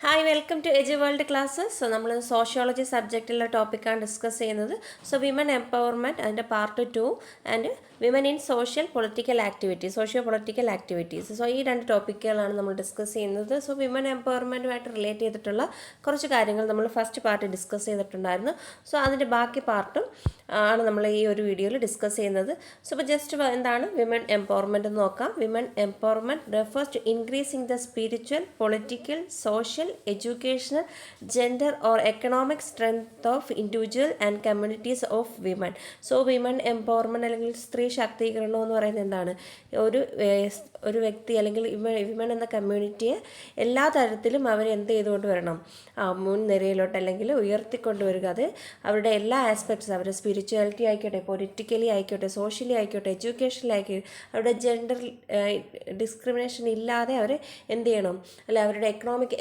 Hi welcome to edge world classes. So നമ്മൾ sociology സബ്ജക്റ്റിലുള്ള ടോപ്പിക്കാണ് ഡിസ്കസ് ചെയ്യുന്നത്. സോ വിമൻ എംപവർമെൻറ്റ് അതിൻ്റെ part 2 and women in socio political activities. So ഈ രണ്ട് ടോപ്പിക്കുകളാണ് നമ്മൾ ഡിസ്കസ് ചെയ്യുന്നത്. സോ വിമൻ എംപവർമെൻറ്റുമായിട്ട് റിലേറ്റ് ചെയ്തിട്ടുള്ള കുറച്ച് കാര്യങ്ങൾ നമ്മൾ ഫസ്റ്റ് പാർട്ട് ഡിസ്കസ് ചെയ്തിട്ടുണ്ടായിരുന്നു. സോ അതിൻ്റെ ബാക്കി പാർട്ടും ആണ് നമ്മൾ ഈ ഒരു വീഡിയോയിൽ ഡിസ്കസ് ചെയ്യുന്നത്. സോ ഇപ്പോൾ ജസ്റ്റ് എന്താണ് വിമൻ എംപവർമെൻറ്റ് എന്ന് നോക്കാം. Women empowerment refers to increasing the spiritual, political, social, educational, gender or economic strength of individual and communities of women. So women empowerment അല്ലെങ്കിൽ സ്ത്രീ ശാക്തീകരണം എന്ന് പറയുന്നത് എന്താണ്? ഒരു വ്യക്തി അല്ലെങ്കിൽ വിമൻ എന്ന കമ്മ്യൂണിറ്റിയെ എല്ലാ തരത്തിലും അവർ എന്ത് ചെയ്തുകൊണ്ട് വരണം? മുൻനിരയിലോട്ട് അല്ലെങ്കിൽ ഉയർത്തിക്കൊണ്ടുവരിക. അത് അവരുടെ എല്ലാ ആസ്പെക്ട്സ്, അവരുടെ സ്പിരിച്വാലിറ്റി ആയിക്കോട്ടെ, പൊളിറ്റിക്കലി ആയിക്കോട്ടെ, സോഷ്യലി ആയിക്കോട്ടെ, എഡ്യൂക്കേഷനിൽ ആയിക്കോട്ടെ, അവരുടെ ജെൻഡർ ഡിസ്ക്രിമിനേഷൻ ഇല്ലാതെ അവർ എന്ത് ചെയ്യണം? അല്ല അവരുടെ എക്കണോമിക്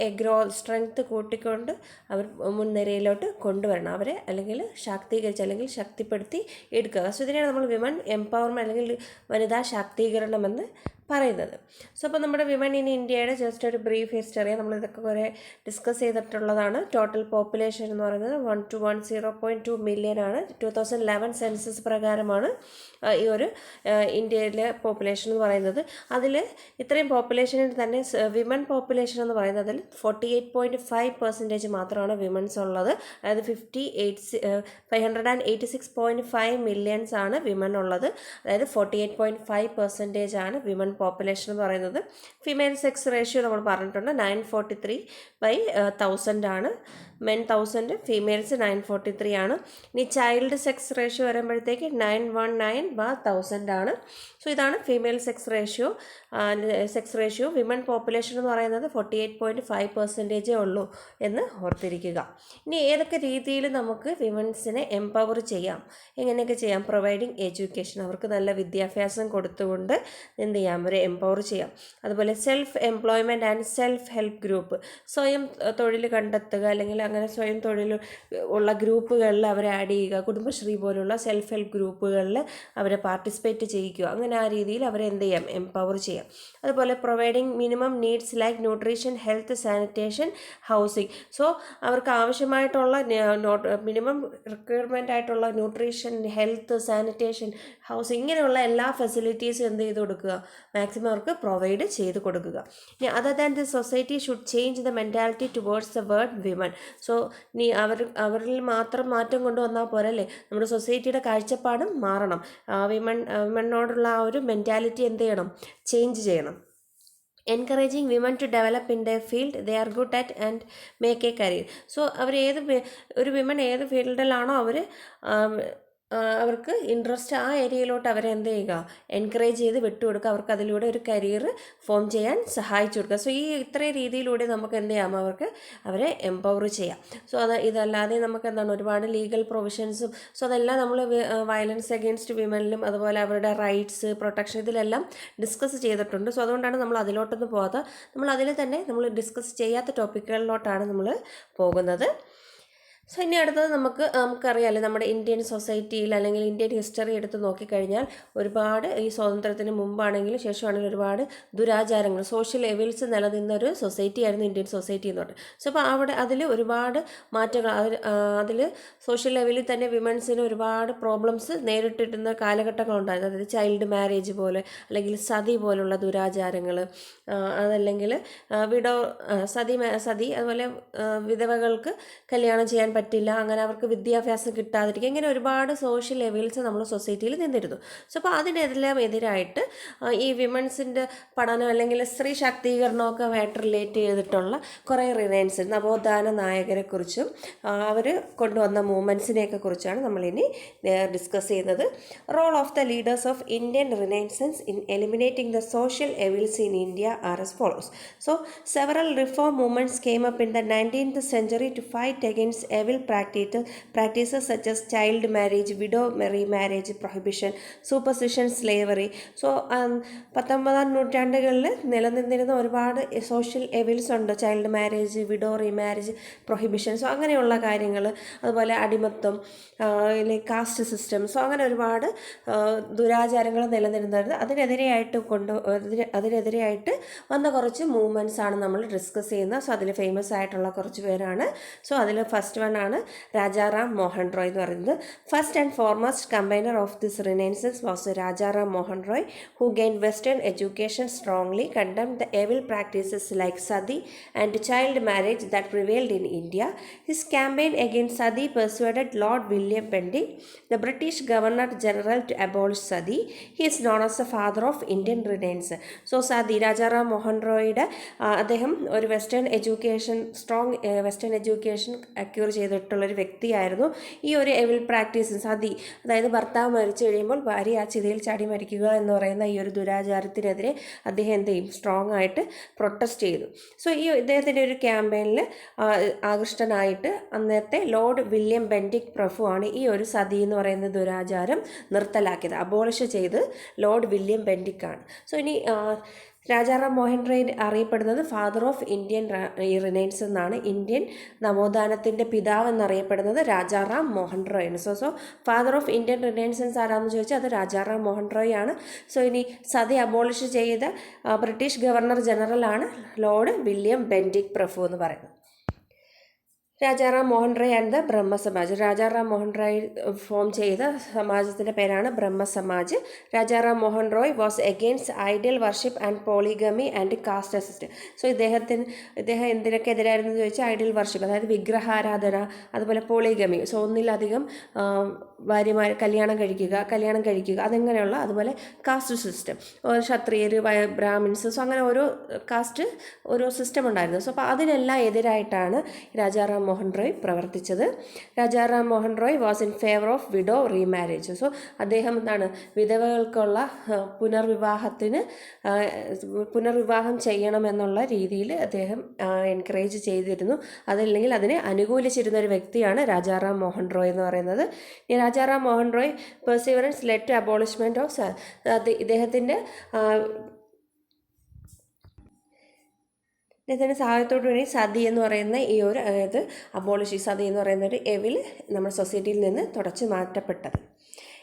സ്ട്രെങ്ത് കൂട്ടിക്കൊണ്ട് അവർ മുൻനിരയിലോട്ട് കൊണ്ടുവരണം അവരെ, അല്ലെങ്കിൽ ശാക്തീകരിച്ച് അല്ലെങ്കിൽ ശക്തിപ്പെടുത്തി എടുക്കുക. സോ ഇതിനെയാണ് നമ്മൾ വിമൻ എംപവർമെൻറ്റ് അല്ലെങ്കിൽ വനിതാ ശാക്തീകരണം എന്ന് പറയുന്നത്. സോ അപ്പോൾ നമ്മുടെ വിമൻ ഇൻ ഇന്ത്യയുടെ ജസ്റ്റ് ഒരു ബ്രീഫ് ഹിസ്റ്ററി നമ്മളിതൊക്കെ കുറേ ഡിസ്കസ് ചെയ്തിട്ടുള്ളതാണ്. ടോട്ടൽ പോപ്പുലേഷൻ എന്ന് പറയുന്നത് 1 to 1 മില്യൺ ആണ്. 2011 സെൻസസ് പ്രകാരമാണ് ഈ ഒരു ഇന്ത്യയിലെ പോപ്പുലേഷൻ എന്ന് പറയുന്നത്. അതിൽ ഇത്രയും പോപ്പുലേഷനിൽ തന്നെ വിമൻ പോപ്പുലേഷൻ എന്ന് പറയുന്നത് അതിൽ 48.5% മാത്രമാണ് വിമൻസ് ഉള്ളത്. അതായത് 586.5 മില്യൺസ് ആണ് വിമൻ ഉള്ളത്. അതായത് 48.5% ആണ് വിമൻ പോപ്പുലേഷൻ എന്ന് പറയുന്നത്. ഫീമെയിൽ സെക്സ് റേഷ്യോ നമ്മൾ പറഞ്ഞിട്ടുണ്ട് 943/1000 ആണ്. മെൻ 1000, ഫീമെയിൽസ് 943 ആണ്. ഇനി ചൈൽഡ് സെക്സ് റേഷ്യോ വരുമ്പോഴത്തേക്ക് 919/1000 ആണ്. സോ ഇതാണ് female sex ratio. Women population എന്ന് പറയുന്നത് 48.5% ഉള്ളൂ എന്ന് ഓർത്തിരിക്കുക. ഇനി ഏതൊക്കെ രീതിയിൽ നമുക്ക് വിമൻസിനെ എംപവർ ചെയ്യാം, എങ്ങനെയൊക്കെ ചെയ്യാം? പ്രൊവൈഡിങ് എഡ്യൂക്കേഷൻ, അവർക്ക് നല്ല വിദ്യാഭ്യാസം കൊടുത്തുകൊണ്ട് എന്ത് ചെയ്യാം? അവരെ എംപവർ ചെയ്യാം. അതുപോലെ self employment and self help group, സ്വയം തൊഴിൽ കണ്ടെത്തുക അല്ലെങ്കിൽ അങ്ങനെ സ്വയം തൊഴിൽ ഉള്ള ഗ്രൂപ്പുകളിൽ അവരെ ആഡ് ചെയ്യുക. കുടുംബശ്രീ പോലുള്ള സെൽഫ് ഹെൽപ്പ് ഗ്രൂപ്പുകളിൽ അവരെ പാർട്ടിസിപ്പേറ്റ് ചെയ്യിക്കുക. അങ്ങനെ ആ രീതിയിൽ അവരെ എന്ത് ചെയ്യാം? എംപവർ ചെയ്യാം. അതുപോലെ providing minimum needs like nutrition, health, sanitation, housing. So അവർക്ക് ആവശ്യമായിട്ടുള്ള മിനിമം റിക്വയർമെൻ്റ് ആയിട്ടുള്ള ന്യൂട്രീഷൻ, ഹെൽത്ത്, സാനിറ്റേഷൻ, ഹൗസിങ് ഇങ്ങനെയുള്ള എല്ലാ ഫെസിലിറ്റീസും എന്ത് ചെയ്ത് കൊടുക്കുക? മാക്സിമം അവർക്ക് പ്രൊവൈഡ് ചെയ്ത് കൊടുക്കുക. ഇനി other than the society should change the mentality towards the word women. So ഇനി അവരിൽ മാത്രം മാറ്റം കൊണ്ടുവന്നാൽ പോരല്ലേ, നമ്മുടെ സൊസൈറ്റിയുടെ കാഴ്ചപ്പാടും മാറണം. വിമനോടുള്ള ആ ഒരു മെൻറ്റാലിറ്റി എന്ത് ചെയ്യണം? ചേഞ്ച് ചെയ്യണം. Encouraging women to develop in the field they are good at and make a career. So ഒരു വിമൻ ഏത് ഫീൽഡിലാണോ അവർക്ക് ഇൻട്രസ്റ്റ്, ആ ഏരിയയിലോട്ട് അവരെ എന്ത് ചെയ്യുക? എൻകറേജ് ചെയ്ത് വിട്ടുകൊടുക്കുക. അവർക്ക് അതിലൂടെ ഒരു കരിയർ ഫോം ചെയ്യാൻ സഹായിച്ചു കൊടുക്കുക. സോ ഈ ഇത്രയും രീതിയിലൂടെ നമുക്ക് എന്ത് ചെയ്യാം? അവരെ എംപവർ ചെയ്യാം. സോ ഇതല്ലാതെ നമുക്ക് എന്താണ് ഒരുപാട് ലീഗൽ പ്രൊവിഷൻസും, സോ അതെല്ലാം നമ്മൾ വയലൻസ് അഗെയിൻസ്റ്റ് വിമനിലും അതുപോലെ അവരുടെ റൈറ്റ്സ്, പ്രൊട്ടക്ഷൻ ഇതിലെല്ലാം ഡിസ്കസ് ചെയ്തിട്ടുണ്ട്. സോ അതുകൊണ്ടാണ് നമ്മൾ അതിലോട്ടൊന്നും പോകാതെ നമ്മൾ അതിൽ തന്നെ നമ്മൾ ഡിസ്കസ് ചെയ്യാത്ത ടോപ്പിക്കുകളിലോട്ടാണ് നമ്മൾ പോകുന്നത്. സോ ഇനി അടുത്തത് നമുക്കറിയാമല്ലോ, നമ്മുടെ ഇന്ത്യൻ സൊസൈറ്റിയിൽ അല്ലെങ്കിൽ ഇന്ത്യൻ ഹിസ്റ്ററി എടുത്ത് നോക്കിക്കഴിഞ്ഞാൽ ഒരുപാട് ഈ സ്വാതന്ത്ര്യത്തിന് മുമ്പാണെങ്കിലും ശേഷമാണെങ്കിലും ഒരുപാട് ദുരാചാരങ്ങൾ, സോഷ്യൽ എവിൽസ് നിലനിന്നൊരു സൊസൈറ്റിയായിരുന്നു ഇന്ത്യൻ സൊസൈറ്റി എന്ന് പറഞ്ഞത്. സോ അപ്പോൾ അതിൽ ഒരുപാട് മാറ്റങ്ങൾ, അതിൽ സോഷ്യൽ ലെവലിൽ തന്നെ വിമൻസിന് ഒരുപാട് പ്രോബ്ലംസ് നേരിട്ടിരുന്ന കാലഘട്ടങ്ങളുണ്ടായിരുന്നു. അതായത് ചൈൽഡ് മാരേജ് പോലെ അല്ലെങ്കിൽ സതി പോലുള്ള ദുരാചാരങ്ങൾ, അതല്ലെങ്കിൽ സതി അതുപോലെ വിധവകൾക്ക് കല്യാണം ചെയ്യാൻ പറ്റില്ല, അങ്ങനെ അവർക്ക് വിദ്യാഭ്യാസം കിട്ടാതിരിക്കുക, ഇങ്ങനെ ഒരുപാട് സോഷ്യൽ ലെവൽസ് നമ്മൾ സൊസൈറ്റിയിൽ നിന്നിരുന്നു. സോ അപ്പോൾ അതിനെല്ലാം എതിരായിട്ട് ഈ വിമൻസിൻ്റെ പഠനം അല്ലെങ്കിൽ സ്ത്രീ ശാക്തീകരണമൊക്കെ ആയിട്ട് റിലേറ്റ് ചെയ്തിട്ടുള്ള കുറേ റിനൈൻസ്, നവോത്ഥാന നായകരെക്കുറിച്ചും അവർ കൊണ്ടുവന്ന മൂവ്മെൻറ്റ്സിനെയൊക്കെ കുറിച്ചാണ് നമ്മളിനി ഡിസ്കസ് ചെയ്യുന്നത്. Role of the leaders of Indian renaissance in eliminating the social evils in India are as follows. So several reform movements came up in the 19th century to fight against evil evil practices such as child marriage, widow remarriage prohibition, superstition, slavery. So 19-ാം നൂറ്റാണ്ടുകളിൽ നിലനിന്നിരുന്ന ഒരുപാട് social evils ഉണ്ട്. Child marriage, widow remarriage prohibition, so അങ്ങനെയുള്ള കാര്യങ്ങൾ, അതുപോലെ അടിമത്വം, caste system, so അങ്ങനെ ഒരുപാട് ദുരാചാരങ്ങൾ നിലനിന്നിരുന്നത്. അതിനെതിരെയായിട്ട് വന്ന കുറച്ച് മൂവ്മെൻറ്റ്സ് ആണ് നമ്മൾ ഡിസ്കസ് ചെയ്യുന്നത്. സോ അതിൽ ഫേമസ് ആയിട്ടുള്ള കുറച്ച് പേരാണ്. സോ അതിൽ ഫസ്റ്റ് വൺ ആണ് രാജാറാം മോഹൻ റോയ് എന്ന് പറയുന്നത്. First and foremost combiner of this renaissance was Rajaram Mohan Roy, who gained Western education strongly, condemned the evil practices like sati and child marriage that prevailed in India. His campaign against sati persuaded Lord William Bentinck, the British Governor General, to abolish sati. He is known as the father of Indian Renaissance. So sati, Rajaram Mohan റോയുടെ അദ്ദേഹം ഒരു strong western education acquire ചെയ്തിട്ടുള്ളൊരു വ്യക്തിയായിരുന്നു. ഈ ഒരു എവിൽ practice sati, അതായത് ഭർത്താവ് മരിച്ചു കഴിയുമ്പോൾ ഭാര്യ ആ ചിതയിൽ ചാടി മരിക്കുക എന്ന് പറയുന്ന ഈ ഒരു ദുരാചാരത്തിനെതിരെ അദ്ദേഹം എന്ത് ചെയ്യും, സ്ട്രോങ് ആയിട്ട് പ്രൊട്ടസ്റ്റ് ചെയ്തു. സോ ഈ ഇദ്ദേഹത്തിൻ്റെ ഒരു ക്യാമ്പയിനിൽ ആകൃഷ്ടനായിട്ട് അന്നത്തെ ലോർഡ് വില്യം ബെൻറ്റിക് പ്രഭുവാണ് ഈ ഒരു സതി എന്ന് പറയുന്ന ദുരാചാരം നിർത്തലാക്കിയത്, അബോളിഷ് ചെയ്ത് ലോർഡ് വില്യം ബെൻറ്റിക്കാണ്. സോ ഇനി രാജാറാം മോഹൻ റോയ് അറിയപ്പെടുന്നത് ഫാദർ ഓഫ് ഇന്ത്യൻ റിനൈൻസ് എന്നാണ്. ഇന്ത്യൻ നവോത്ഥാനത്തിൻ്റെ പിതാവ് എന്നറിയപ്പെടുന്നത് രാജാറാം മോഹൻ റോയ് ആണ്. So father of Indian renaissance ആരാണെന്ന് ചോദിച്ചാൽ അത് രാജാറാം മോഹൻ റോയ് ആണ്. സോ ഇനി സതി അബോളിഷ് ചെയ്ത British governor ജനറലാണ് Lord William Bentinck പ്രഭു എന്ന് പറയുന്നത്. Rajaram Mohan Roy and the Brahmo Samaj. Rajaram Mohan Roy form ചെയ്ത സമാജത്തിൻ്റെ പേരാണ് Brahmo Samaj. Rajaram Mohan Roy was against Idol worship and polygamy and caste system. So ഇദ്ദേഹം എന്തിനൊക്കെ എതിരായിരുന്നു എന്ന് ചോദിച്ചാൽ ഐഡൽ വർഷിപ്പ്, അതായത് വിഗ്രഹാരാധന, അതുപോലെ പോളിഗമി, സോ ഒന്നിലധികം ഭാര്യമാർ കല്യാണം കഴിക്കുക അതെങ്ങനെയുള്ള, അതുപോലെ കാസ്റ്റ് സിസ്റ്റം, ക്ഷത്രിയർ, ബ്രാഹ്മിൻസ്, സോ അങ്ങനെ ഓരോ സിസ്റ്റം ഉണ്ടായിരുന്നു. സോ അപ്പോൾ അതിനെല്ലാം എതിരായിട്ടാണ് രാജാറാം മോഹൻ റോയ് പ്രവർത്തിച്ചത്. Rajaram Mohan Roy was in favour of widow remarriage. So അദ്ദേഹം എന്താണ്, വിധവകൾക്കുള്ള പുനർവിവാഹം ചെയ്യണമെന്നുള്ള രീതിയിൽ അദ്ദേഹം എൻകറേജ് ചെയ്തിരുന്നു. അതല്ലെങ്കിൽ അതിനെ അനുകൂലിച്ചിരുന്ന ഒരു വ്യക്തിയാണ് രാജാറാം മോഹൻ റോയ് എന്ന് പറയുന്നത്. Rajaram Mohan Roy perseverance led to abolishment of ഇദ്ദേഹത്തിൻ്റെ സഹായത്തോടു കൂടി സതി എന്ന് പറയുന്ന ഈ ഒരു സതി എന്ന് പറയുന്ന ഒരു എവിൽ നമ്മുടെ സൊസൈറ്റിയിൽ നിന്ന് തുടച്ചു മാറ്റപ്പെട്ടത്.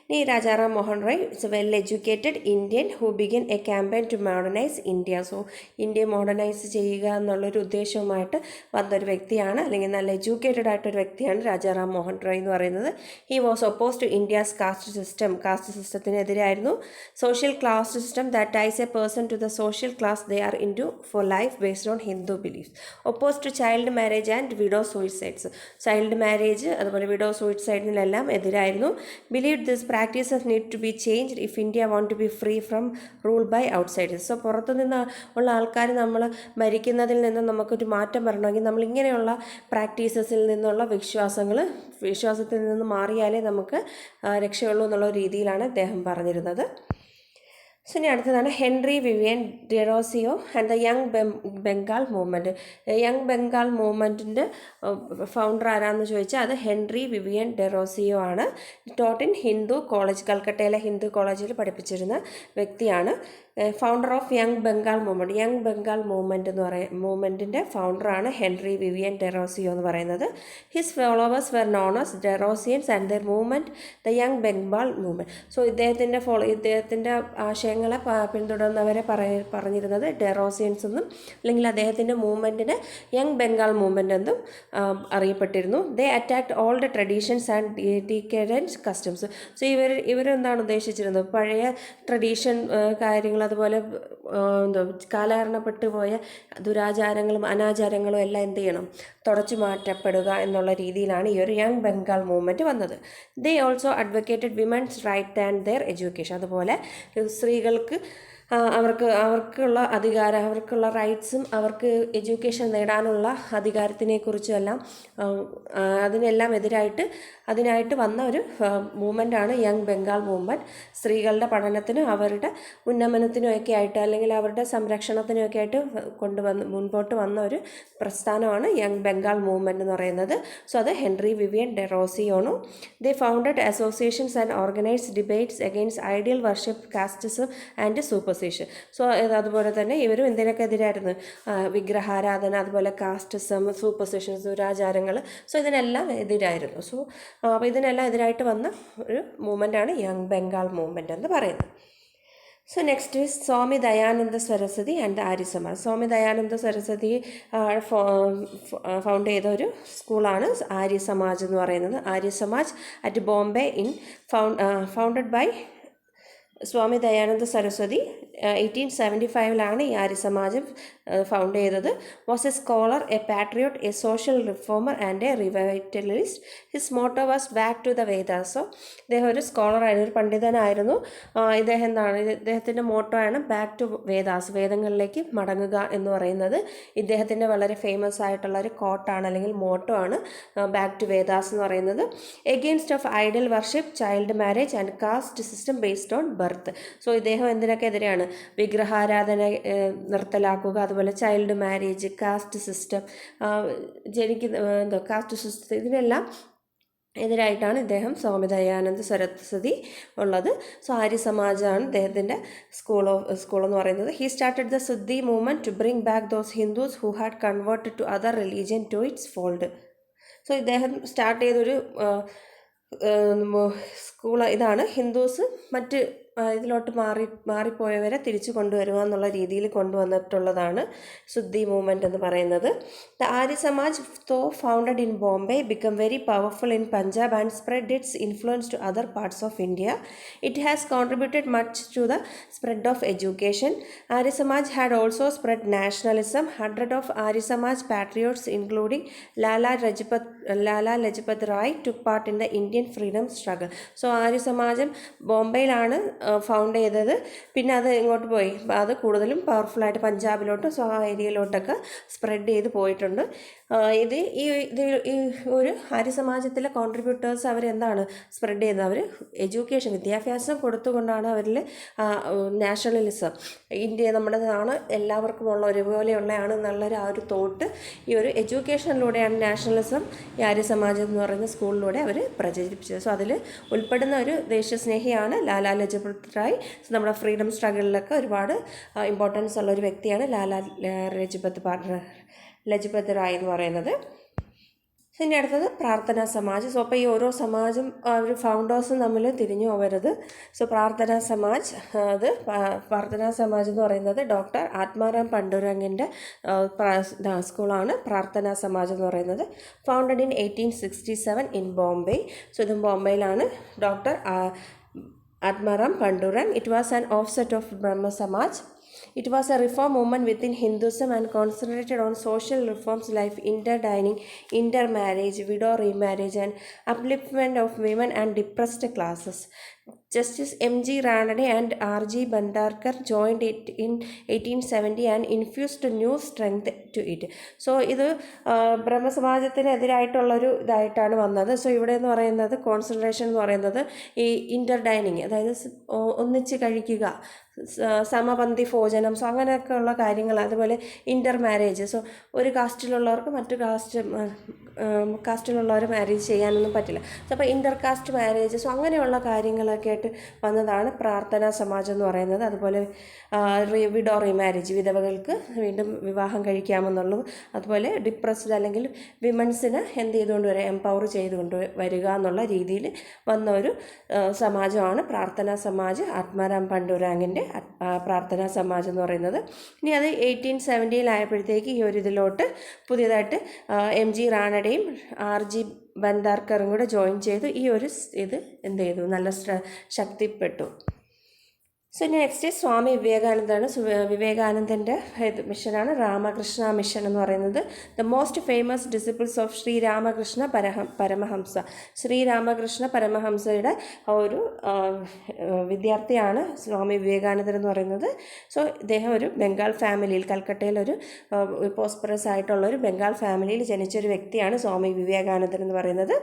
ഇനി Rajaram Mohan Roy is well educated Indian who begin a campaign to modernise India. So India modernise ചെയ്യുക എന്നുള്ളൊരു ഉദ്ദേശവുമായിട്ട് വന്നൊരു വ്യക്തിയാണ്, അല്ലെങ്കിൽ നല്ല എഡ്യൂക്കേറ്റഡ് ആയിട്ടൊരു വ്യക്തിയാണ് രാജാറാം മോഹൻ റോയ് എന്ന് പറയുന്നത്. He was oppose to India's caste സിസ്റ്റത്തിനെതിരായിരുന്നു. Social class system that ties a person to the social class they are in to for life based on Hindu beliefs. Oppose to child marriage and widow suicides. Child marriage, അതുപോലെ widow സൂയിസൈഡിനെല്ലാം എതിരായിരുന്നു. Believe this practices need to be changed if India want to be free from rule by outsiders. So പുറത്തു നിന്ന് ഉള്ള ആൾക്കാർ നമ്മൾ ഭരിക്കുന്നതിൽ നിന്ന് നമുക്കൊരു മാറ്റം വരണമെങ്കിൽ നമ്മൾ ഇങ്ങനെയുള്ള പ്രാക്ടീസസിൽ നിന്നുള്ള വിശ്വാസത്തിൽ നിന്ന് മാറിയാലേ നമുക്ക് രക്ഷയുള്ളൂ എന്നുള്ള രീതിയിലാണ് അദ്ദേഹം പറഞ്ഞിരുന്നത്. സോ ഇനി അടുത്തതാണ് Henry Vivian Derozio and the young Bengal movement. Young Bengal മൂവ്മെൻറ്റിൻ്റെ ഫൗണ്ടർ ആരാണെന്ന് ചോദിച്ചാൽ അത് ഹെൻറി വിവിയൻ ഡെറോസിയോ ആണ്. ടോട്ട് ഇൻ ഹിന്ദു കോളേജ്, കൽക്കട്ടയിലെ ഹിന്ദു കോളേജിൽ പഠിപ്പിച്ചിരുന്ന വ്യക്തിയാണ്. Founder of young Bengal movement മൂവ്മെൻറ്റിൻ്റെ ഫൗണ്ടറാണ് ഹെൻറി വിവിയൻ ഡെറോസിയോ എന്ന് പറയുന്നത്. His followers were known as Derozians and their movement the young Bengal movement. So ഇദ്ദേഹത്തിൻ്റെ ആശയങ്ങളെ പിന്തുടർന്നവരെ പറഞ്ഞിരുന്നത് ഡെറോസിയൻസ് എന്നും, അല്ലെങ്കിൽ അദ്ദേഹത്തിൻ്റെ മൂവ്മെൻറ്റിന് യങ് ബംഗാൾ മൂവ്മെൻറ്റ് എന്നും അറിയപ്പെട്ടിരുന്നു. They attacked all the traditions and decadence customs. So ഇവരെന്താണ് ഉദ്ദേശിച്ചിരുന്നത്, പഴയ ട്രഡീഷൻ കാര്യങ്ങൾ, അതുപോലെ കാലഹരണപ്പെട്ടു പോയ ദുരാചാരങ്ങളും അനാചാരങ്ങളും എല്ലാം എന്ത് ചെയ്യണം, തുടച്ചു മാറ്റപ്പെടുക എന്നുള്ള രീതിയിലാണ് ഈ ഒരു യങ് ബംഗാൾ മൂവ്മെൻറ്റ് വന്നത്. They also advocated women's right and their education. അതുപോലെ സ്ത്രീകൾക്ക് അവർക്കുള്ള അധികാരം, അവർക്കുള്ള റൈറ്റ്സും അവർക്ക് എഡ്യൂക്കേഷൻ നേടാനുള്ള അധികാരത്തിനെക്കുറിച്ചുമെല്ലാം അതിനെല്ലാം അതിനായിട്ട് വന്ന ഒരു മൂവ്മെൻ്റാണ് യങ് ബംഗാൾ മൂവ്മെൻറ്റ്. സ്ത്രീകളുടെ പഠനത്തിനും അവരുടെ ഉന്നമനത്തിനുമൊക്കെ ആയിട്ട്, അല്ലെങ്കിൽ അവരുടെ സംരക്ഷണത്തിനുമൊക്കെ ആയിട്ട് മുൻപോട്ട് വന്ന ഒരു പ്രസ്ഥാനമാണ് യങ് ബംഗാൾ മൂവ്മെൻറ്റ് എന്ന് പറയുന്നത്. സോ അത് ഹെൻറി വിവിയൻ ഡെറോസിയോണു. They founded associations and organised debates against ideal worship, casteism and superstition. So അതുപോലെ തന്നെ ഇവരും എന്തിനൊക്കെ എതിരായിരുന്നു? വിഗ്രഹാരാധന, അതുപോലെ കാസ്റ്റിസം, സൂപ്പർസിഷൻ, ദുരാചാരങ്ങൾ. സോ ഇതിനെല്ലാം എതിരായിരുന്നു. സോ അപ്പോൾ ഇതിനെല്ലാം എതിരായിട്ട് വന്ന ഒരു മൂവ്മെൻ്റാണ് യങ് ബംഗാൾ മൂവ്മെൻ്റ് എന്ന് പറയുന്നത്. So next is Swami Dayananda Saraswati and Arya Samaj. Swami Dayananda Saraswati found ചെയ്ത ഒരു സ്കൂളാണ് ആര്യ സമാജ് എന്ന് പറയുന്നത്. Arya Samaj at Bombay founded by Swami Dayananda Saraswati. 1875 ഈ ആര്യ സമാജം ഫൗണ്ട് ചെയ്തത്. Was a scholar, a patriot, a social reformer and a revitalist. His motto was back to the Vedas. So ഇദ്ദേഹം ഒരു സ്കോളറായിരുന്നു, ഒരു പണ്ഡിതനായിരുന്നു. ഇദ്ദേഹത്തിൻ്റെ മോട്ടോ ആണ് ബാക്ക് ടു വേദാസ്, വേദങ്ങളിലേക്ക് മടങ്ങുക എന്ന് പറയുന്നത്. ഇദ്ദേഹത്തിൻ്റെ വളരെ ഫേമസ് ആയിട്ടുള്ള ഒരു കോട്ടാണ്, അല്ലെങ്കിൽ മോട്ടോ ആണ് ബാക്ക് ടു വേദാസ് എന്ന് പറയുന്നത്. Against of idol worship, child marriage and caste system based on birth. So ഇദ്ദേഹം എന്തിനൊക്കെ എതിരെയാണ്? വിഗ്രഹാരാധന നിർത്തലാക്കുക, അതുപോലെ child marriage, caste system, caste system, ഇതിനെല്ലാം എതിരായിട്ടാണ് ഇദ്ദേഹം സ്വാമി ദയാനന്ദ സരസ്വതി ഉള്ളത്. സോ ആര്യ സമാജാണ് ഇദ്ദേഹത്തിൻ്റെ സ്കൂൾ എന്ന് പറയുന്നത്. He started the Shuddhi movement to bring back those Hindus who had converted to other religion to its fold. So ഇദ്ദേഹം സ്റ്റാർട്ട് ചെയ്തൊരു സ്കൂൾ ഇതാണ്, ഹിന്ദുസ് മറ്റ് ഇതിലോട്ട് മാറിപ്പോയവരെ തിരിച്ചു കൊണ്ടുവരുക എന്നുള്ള രീതിയിൽ കൊണ്ടുവന്നിട്ടുള്ളതാണ് ശുദ്ധി മൂവ്മെൻറ്റ് എന്ന് പറയുന്നത്. The Arya Samaj though founded in Bombay become very powerful in Punjab and spread its influence to other parts of India. It has contributed much to the spread of education. Arya Samaj had also spread nationalism. 100 of Arya Samaj patriots including Lala Lajpat Rai took part in the Indian freedom struggle. So Arya സമാജം ബോംബെയിലാണ് found ചെയ്തത്. പിന്നെ അത് ഇങ്ങോട്ട് പോയി, അത് കൂടുതലും പവർഫുള്ളായിട്ട് പഞ്ചാബിലോട്ടും so ആ ഏരിയയിലോട്ടൊക്കെ സ്പ്രെഡ് ചെയ്ത് പോയിട്ടുണ്ട്. ഇത് ഒരു ആര്യ സമാജത്തിലെ കോൺട്രിബ്യൂട്ടേഴ്സ് അവരെന്താണ് സ്പ്രെഡ് ചെയ്യുന്നത്? അവർ എഡ്യൂക്കേഷൻ, വിദ്യാഭ്യാസം കൊടുത്തുകൊണ്ടാണ് അവരിൽ നാഷണലിസം, ഇന്ത്യ നമ്മുടേതാണ്, എല്ലാവർക്കും ഉള്ള ഒരുപോലെയുള്ളതാണ് എന്നുള്ളൊരു ആ ഒരു തോട്ട് ഈ ഒരു എഡ്യൂക്കേഷനിലൂടെയാണ് നാഷണലിസം ഈ ആര്യ സമാജം എന്ന് പറയുന്ന സ്കൂളിലൂടെ അവർ പ്രചരിപ്പിച്ചത്. സോ അതിൽ ഉൾപ്പെടുന്ന ഒരു ദേശസ്നേഹിയാണ് ലാലാ ലജ്പത് റായ്. നമ്മുടെ ഫ്രീഡം സ്ട്രഗിളിലൊക്കെ ഒരുപാട് ഇമ്പോർട്ടൻസ് ഉള്ള ഒരു വ്യക്തിയാണ് ലാലാ ലജ്പത് റായ് എന്ന് പറയുന്നത്. ഇനി അടുത്തത് പ്രാർത്ഥനാ സമാജ്. സോ അപ്പോൾ ഈ ഓരോ സമാജും ഒരു ഫൗണ്ടേഴ്സും തമ്മിൽ തിരിഞ്ഞു പോകരുത്. സോ പ്രാർത്ഥനാ സമാജ് എന്ന് പറയുന്നത് ഡോക്ടർ ആത്മാറാം പണ്ഡുരംഗിൻ്റെ സ്കൂളാണ് പ്രാർത്ഥനാ സമാജ് എന്ന് പറയുന്നത്. Founded in 1867 in Bombay. So ഇതും ബോംബെയിലാണ്. Doctor Atmaram Pandurang. It was an offset of Brahmo Samaj. It was a reform movement within Hinduism and concentrated on social reforms like interdining, intermarriage, widow remarriage, and upliftment of women and depressed classes. Justice M.G. Ranade and R.G. Bhandarkar joined it in 1870 and infused new strength to it. So ഇത് ബ്രഹ്മസമാജത്തിനെതിരായിട്ടുള്ളൊരു ഇതായിട്ടാണ് വന്നത്. So ഇവിടെ എന്ന് പറയുന്നത് concentration എന്ന് പറയുന്നത് ഈ ഇൻ്റർഡൈനിങ്, അതായത് ഒന്നിച്ച് കഴിക്കുക, സമപന്തി ഭോജനം, സോ അങ്ങനെയൊക്കെ ഉള്ള കാര്യങ്ങൾ. അതുപോലെ ഇൻ്റർ മാരേജ്, സോ ഒരു കാസ്റ്റിലുള്ളവർക്ക് മറ്റു കാസ്റ്റിലുള്ളവർ മാരേജ് ചെയ്യാനൊന്നും പറ്റില്ല. സോ അപ്പോൾ ഇൻ്റർ കാസ്റ്റ് മാരേജ്, സോ അങ്ങനെയുള്ള കാര്യങ്ങളൊക്കെ ആയിട്ട് വന്നതാണ് പ്രാർത്ഥനാ സമാജം എന്ന് പറയുന്നത്. അതുപോലെ വിഡോ റീമാരേജ്, വിധവകൾക്ക് വീണ്ടും വിവാഹം കഴിക്കാമെന്നുള്ളത്. അതുപോലെ ഡിപ്രസ്ഡ് അല്ലെങ്കിൽ വിമൻസിന് എന്ത് ചെയ്തുകൊണ്ട് വരിക, എംപവർ ചെയ്തുകൊണ്ട് വരിക എന്നുള്ള രീതിയിൽ വന്ന ഒരു സമാജമാണ് പ്രാർത്ഥനാ സമാജ്, ആത്മാറാം പണ്ഡുരാങ്ങിൻ്റെ പ്രാർത്ഥനാ സമാജ് എന്ന് പറയുന്നത്. ഇനി അത് 1870 ഈ ഒരു ഇതിലോട്ട് പുതിയതായിട്ട് M.G. റാണഡയും R.G. ബന്ദാർക്കറും കൂടെ ജോയിൻ ചെയ്തു. ഈ ഒരു ഇത് എന്ത് ചെയ്തു, നല്ല ശക്തിപ്പെട്ടു. സോ ഇനി നെക്സ്റ്റ് സ്വാമി വിവേകാനന്ദാണ്. വിവേകാനന്ദൻ്റെ മിഷനാണ് രാമകൃഷ്ണ മിഷൻ എന്ന് പറയുന്നത്. The most famous disciples of Shri Ramakrishna Paramahamsa. Shri Ramakrishna പരമഹംസയുടെ ഒരു വിദ്യാർത്ഥിയാണ് സ്വാമി വിവേകാനന്ദൻ എന്ന് പറയുന്നത്. സോ ഇദ്ദേഹം ഒരു ബംഗാൾ ഫാമിലിയിൽ, കൽക്കട്ടയിലൊരു പ്രോസ്പെറസ് ആയിട്ടുള്ള ഒരു ബംഗാൾ ഫാമിലിയിൽ ജനിച്ചൊരു വ്യക്തിയാണ് സ്വാമി വിവേകാനന്ദൻ എന്ന് പറയുന്നത്.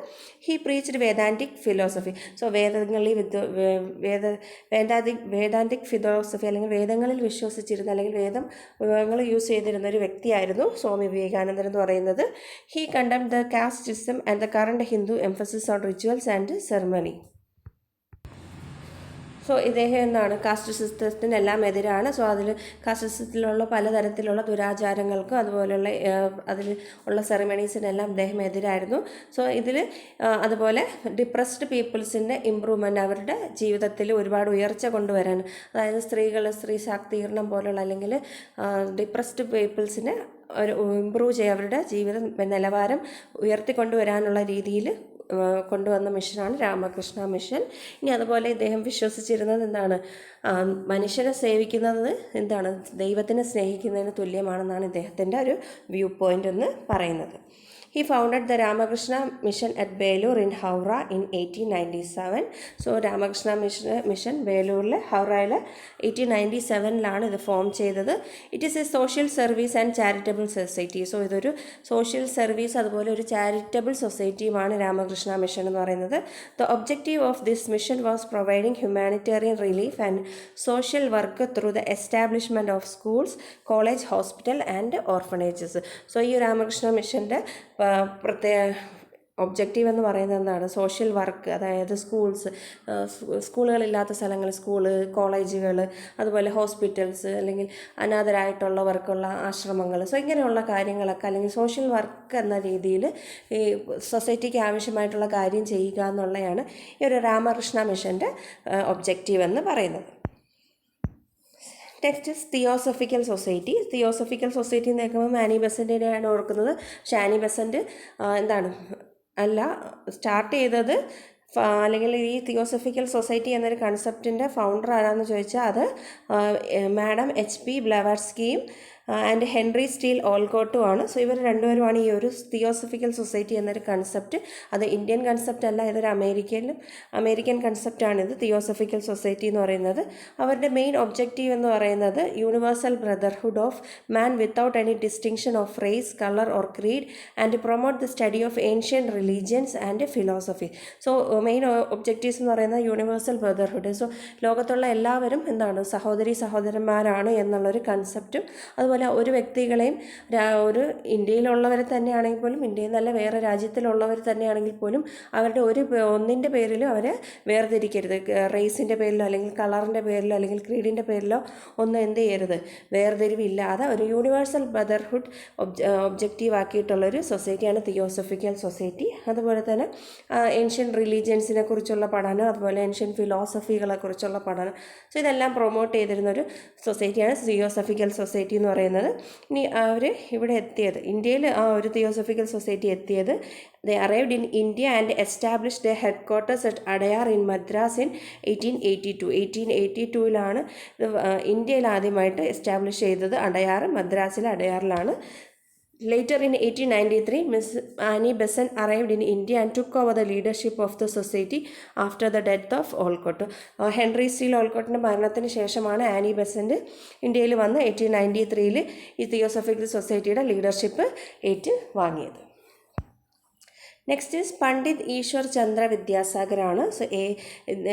He preached Vedantic philosophy. So വേദങ്ങളിൽ വേദാന്തിക് ഫിലോസഫി അല്ലെങ്കിൽ വേദങ്ങളിൽ വിശ്വസിച്ചിരുന്ന അല്ലെങ്കിൽ വേദങ്ങൾ യൂസ് ചെയ്തിരുന്ന ഒരു വ്യക്തിയായിരുന്നു സ്വാമി വിവേകാനന്ദൻ എന്ന് പറയുന്നത്. He condemned the caste system and the current Hindu emphasis on rituals and ceremony. So ഇദ്ദേഹം എന്താണ് കാസ്റ്റ് സിസ്റ്റത്തിനെല്ലാം എതിരാണ്. സോ അതിൽ കാസ്റ്റ് സിസ്റ്റത്തിലുള്ള പലതരത്തിലുള്ള ദുരാചാരങ്ങൾക്കും അതുപോലെയുള്ള അതിൽ ഉള്ള സെറിമണീസിനെല്ലാം ഇദ്ദേഹം എതിരായിരുന്നു. സോ ഇതിൽ അതുപോലെ ഡിപ്രസ്ഡ് പീപ്പിൾസിൻ്റെ ഇമ്പ്രൂവ്മെൻറ്റ്, അവരുടെ ജീവിതത്തിൽ ഒരുപാട് ഉയർച്ച കൊണ്ടുവരാൻ, അതായത് സ്ത്രീ ശാക്തീകരണം പോലുള്ള അല്ലെങ്കിൽ ഡിപ്രസ്ഡ് പീപ്പിൾസിനെ ഒരു ഇമ്പ്രൂവ് ചെയ്യുക, അവരുടെ ജീവിത നിലവാരം ഉയർത്തിക്കൊണ്ടുവരാനുള്ള രീതിയിൽ കൊണ്ടുവന്ന മിഷനാണ് രാമകൃഷ്ണ മിഷൻ. ഇനി അതുപോലെ ഇദ്ദേഹം വിശ്വസിച്ചിരുന്നത് എന്താണ്, മനുഷ്യനെ സേവിക്കുന്നത് എന്താണ്, ദൈവത്തിനെ സ്നേഹിക്കുന്നതിന് തുല്യമാണെന്നാണ് ഇദ്ദേഹത്തിൻ്റെ ഒരു വ്യൂ പോയിൻ്റ് എന്ന് പറയുന്നത്. He founded the Ramakrishna Mission at Belur in Howrah in 1897. So Ramakrishna Mission Belurle ഹൗറയിൽ 1897 ഇത് ഫോം ചെയ്തത്. It is A social service and charitable society. So ഇതൊരു സോഷ്യൽ സർവീസ് അതുപോലെ ഒരു ചാരിറ്റബിൾ സൊസൈറ്റിയുമാണ് രാമകൃഷ്ണ മിഷൻ എന്ന് പറയുന്നത്. The objective of this mission was providing humanitarian relief and social work through the establishment of schools, college, hospital and orphanages. So ഈ രാമകൃഷ്ണ മിഷൻ്റെ പ്രത്യേക objective എന്ന് പറയുന്നത് എന്താണ്, സോഷ്യൽ വർക്ക്, അതായത് സ്കൂളുകളില്ലാത്ത സ്ഥലങ്ങൾ, കോളേജുകൾ, അതുപോലെ ഹോസ്പിറ്റൽസ്, അല്ലെങ്കിൽ അനാഥരായിട്ടുള്ളവർക്കുള്ള ആശ്രമങ്ങൾ. സോ ഇങ്ങനെയുള്ള കാര്യങ്ങളൊക്കെ അല്ലെങ്കിൽ സോഷ്യൽ വർക്ക് എന്ന രീതിയിൽ ഈ സൊസൈറ്റിക്ക് ആവശ്യമായിട്ടുള്ള കാര്യം ചെയ്യുക എന്നുള്ളതാണ് ഈ ഒരു രാമകൃഷ്ണ മിഷൻ്റെ ഒബ്ജക്റ്റീവ് എന്ന് പറയുന്നത്. Next theosophical society. Theosophical society എന്ന് കേൾക്കുമ്പോൾ ആനി ബെസൻറ്റിനെയാണ് ഓർക്കുന്നത്. പക്ഷേ ആനി ബെസൻറ്റ് സ്റ്റാർട്ട് ചെയ്തത് അല്ലെങ്കിൽ ഈ തിയോസഫിക്കൽ സൊസൈറ്റി എന്നൊരു കൺസെപ്റ്റിൻ്റെ ഫൗണ്ടർ ആരാണെന്ന് ചോദിച്ചാൽ അത് മാഡം H.P. ബ്ലവാറ്റ്സ്കിയും ആൻഡ് ഹെൻറി സ്റ്റീൽ ഓൾക്കോട്ടുമാണ്. സോ ഇവർ രണ്ടുപേരുമാണ് ഈ ഒരു തിയോസഫിക്കൽ സൊസൈറ്റി എന്നൊരു കൺസെപ്റ്റ്, അത് ഇന്ത്യൻ കൺസെപ്റ്റ് അല്ല, ഇതൊരു അമേരിക്കൻ കൺസെപ്റ്റാണിത് തിയോസഫിക്കൽ സൊസൈറ്റി എന്ന് പറയുന്നത്. അവരുടെ മെയിൻ ഒബ്ജക്റ്റീവ് എന്ന് പറയുന്നത് universal brotherhood of man without any distinction of race, colour or creed and promote the study of ancient religions and philosophy. So main objectives എന്ന് പറയുന്നത് universal brotherhood. So ലോകത്തുള്ള എല്ലാവരും എന്താണ് സഹോദരന്മാരാണ് എന്നുള്ളൊരു കൺസെപ്റ്റും, അതുപോലെ ഒരു വ്യക്തികളെയും ഒരു ഇന്ത്യയിലുള്ളവരെ തന്നെയാണെങ്കിൽ പോലും, ഇന്ത്യയിൽ നിന്നല്ല വേറെ രാജ്യത്തിലുള്ളവർ തന്നെയാണെങ്കിൽ പോലും അവരുടെ ഒന്നിൻ്റെ പേരിലും അവരെ വേർതിരിക്കരുത്. റേസിൻ്റെ പേരിലോ അല്ലെങ്കിൽ കളറിൻ്റെ പേരിലോ അല്ലെങ്കിൽ ക്രീഡിൻ്റെ പേരിലോ ഒന്നും എന്ത് ചെയ്യരുത്, വേർതിരിവില്ലാതെ ഒരു യൂണിവേഴ്സൽ ബ്രദർഹുഡ് ഒബ്ജക്റ്റീവ് ആക്കിയിട്ടുള്ളൊരു സൊസൈറ്റിയാണ് തിയോസഫിക്കൽ സൊസൈറ്റി. അതുപോലെ തന്നെ ഏൻഷ്യൻ റിലീജിയൻസിനെ കുറിച്ചുള്ള പഠനം, അതുപോലെ ഏൻഷ്യൻ ഫിലോസഫികളെ കുറിച്ചുള്ള പഠനം, സോ ഇതെല്ലാം പ്രൊമോട്ട് ചെയ്തിരുന്നൊരു സൊസൈറ്റിയാണ് തിയോസഫിക്കൽ സൊസൈറ്റി എന്ന് പറയുന്നത്. ഇനി അവർ ഇവിടെ എത്തിയത്, ഇന്ത്യയിൽ ആ ഒരു തിയോസഫിക്കൽ സൊസൈറ്റി എത്തിയത്, they arrived in India and established their headquarters at Adayar in Madras in 1882. 1882 ഇന്ത്യയിൽ ആദ്യമായിട്ട് എസ്റ്റാബ്ലിഷ് ചെയ്തത് മദ്രാസിലെ അടയാറിലാണ്. Later in 1893, Miss Annie Besant arrived in India and took over the leadership of the society after the death of Olcott. Henry Steel ഓൾക്കോട്ടിൻ്റെ മരണത്തിന് ശേഷമാണ് Annie Besant ഇന്ത്യയിൽ വന്ന് 1893 ഈ theosophical സൊസൈറ്റിയുടെ ലീഡർഷിപ്പ് ഏറ്റ് വാങ്ങിയത്. നെക്സ്റ്റ് ഈസ് പണ്ഡിറ്റ് ഈശ്വർ ചന്ദ്ര വിദ്യാസാഗറാണ്. സോ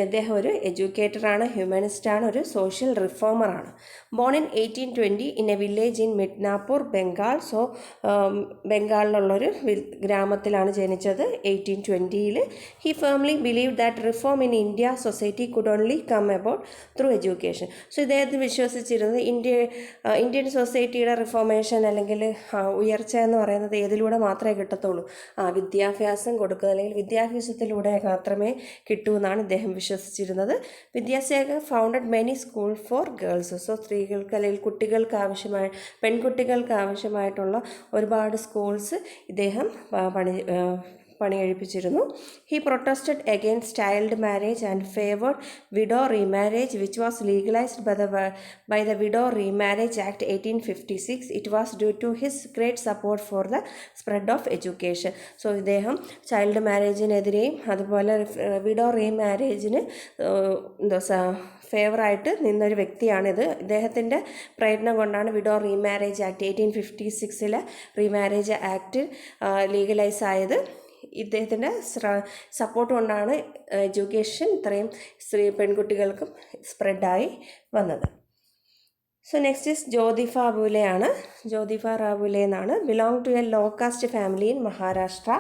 അദ്ദേഹം ഒരു എഡ്യൂക്കേറ്ററാണ്, ഹ്യൂമനിസ്റ്റാണ്, ഒരു സോഷ്യൽ റിഫോമറാണ്. Born in 1820 in a village in Midnapore, Bengal. So ബംഗാളിലുള്ളൊരു ഗ്രാമത്തിലാണ് ജനിച്ചത് 1820. He firmly believe that reform in India society could only come about through education. So ഇദ്ദേഹത്തിന് വിശ്വസിച്ചിരുന്നത് ഇന്ത്യൻ സൊസൈറ്റിയുടെ റിഫോർമേഷൻ അല്ലെങ്കിൽ ഉയർച്ച എന്ന് പറയുന്നത് ഏതിലൂടെ മാത്രമേ കിട്ടത്തുള്ളൂ, വിദ്യാഭ്യാസം കൊടുക്കുക അല്ലെങ്കിൽ വിദ്യാഭ്യാസത്തിലൂടെ മാത്രമേ കിട്ടൂ എന്നാണ് ഇദ്ദേഹം വിശ്വസിച്ചിരുന്നത്. Vidyasagar founded many school for girls. So സ്ത്രീകൾക്ക് അല്ലെങ്കിൽ പെൺകുട്ടികൾക്ക് ആവശ്യമായിട്ടുള്ള ഒരുപാട് സ്കൂൾസ് ഇദ്ദേഹം പണി കഴിപ്പിച്ചിരുന്നു. He protested against child marriage and favoured widow remarriage which was legalised by the widow remarriage act 1856. It was due to his great support for the spread of education. So ഇദ്ദേഹം child മാരേജിനെതിരെയും അതുപോലെ widow റീമാരേജിന് ഫേവറായിട്ട് നിന്നൊരു വ്യക്തിയാണിത്. ഇദ്ദേഹത്തിൻ്റെ പ്രയത്നം കൊണ്ടാണ് widow remarriage act 1856 remarriage act legalise ആയത്. ഇദ്ദേഹത്തിൻ്റെ സപ്പോർട്ട് കൊണ്ടാണ് എഡ്യൂക്കേഷൻ ഇത്രയും പെൺകുട്ടികൾക്കും സ്പ്രെഡായി വന്നത്. സോ നെക്സ്റ്റ് ഈസ് ജ്യോതിഫ ഫുലെയാണ്. ജ്യോതിഫ റാവുലെ എന്നാണ്. Belong to a low caste family in Maharashtra.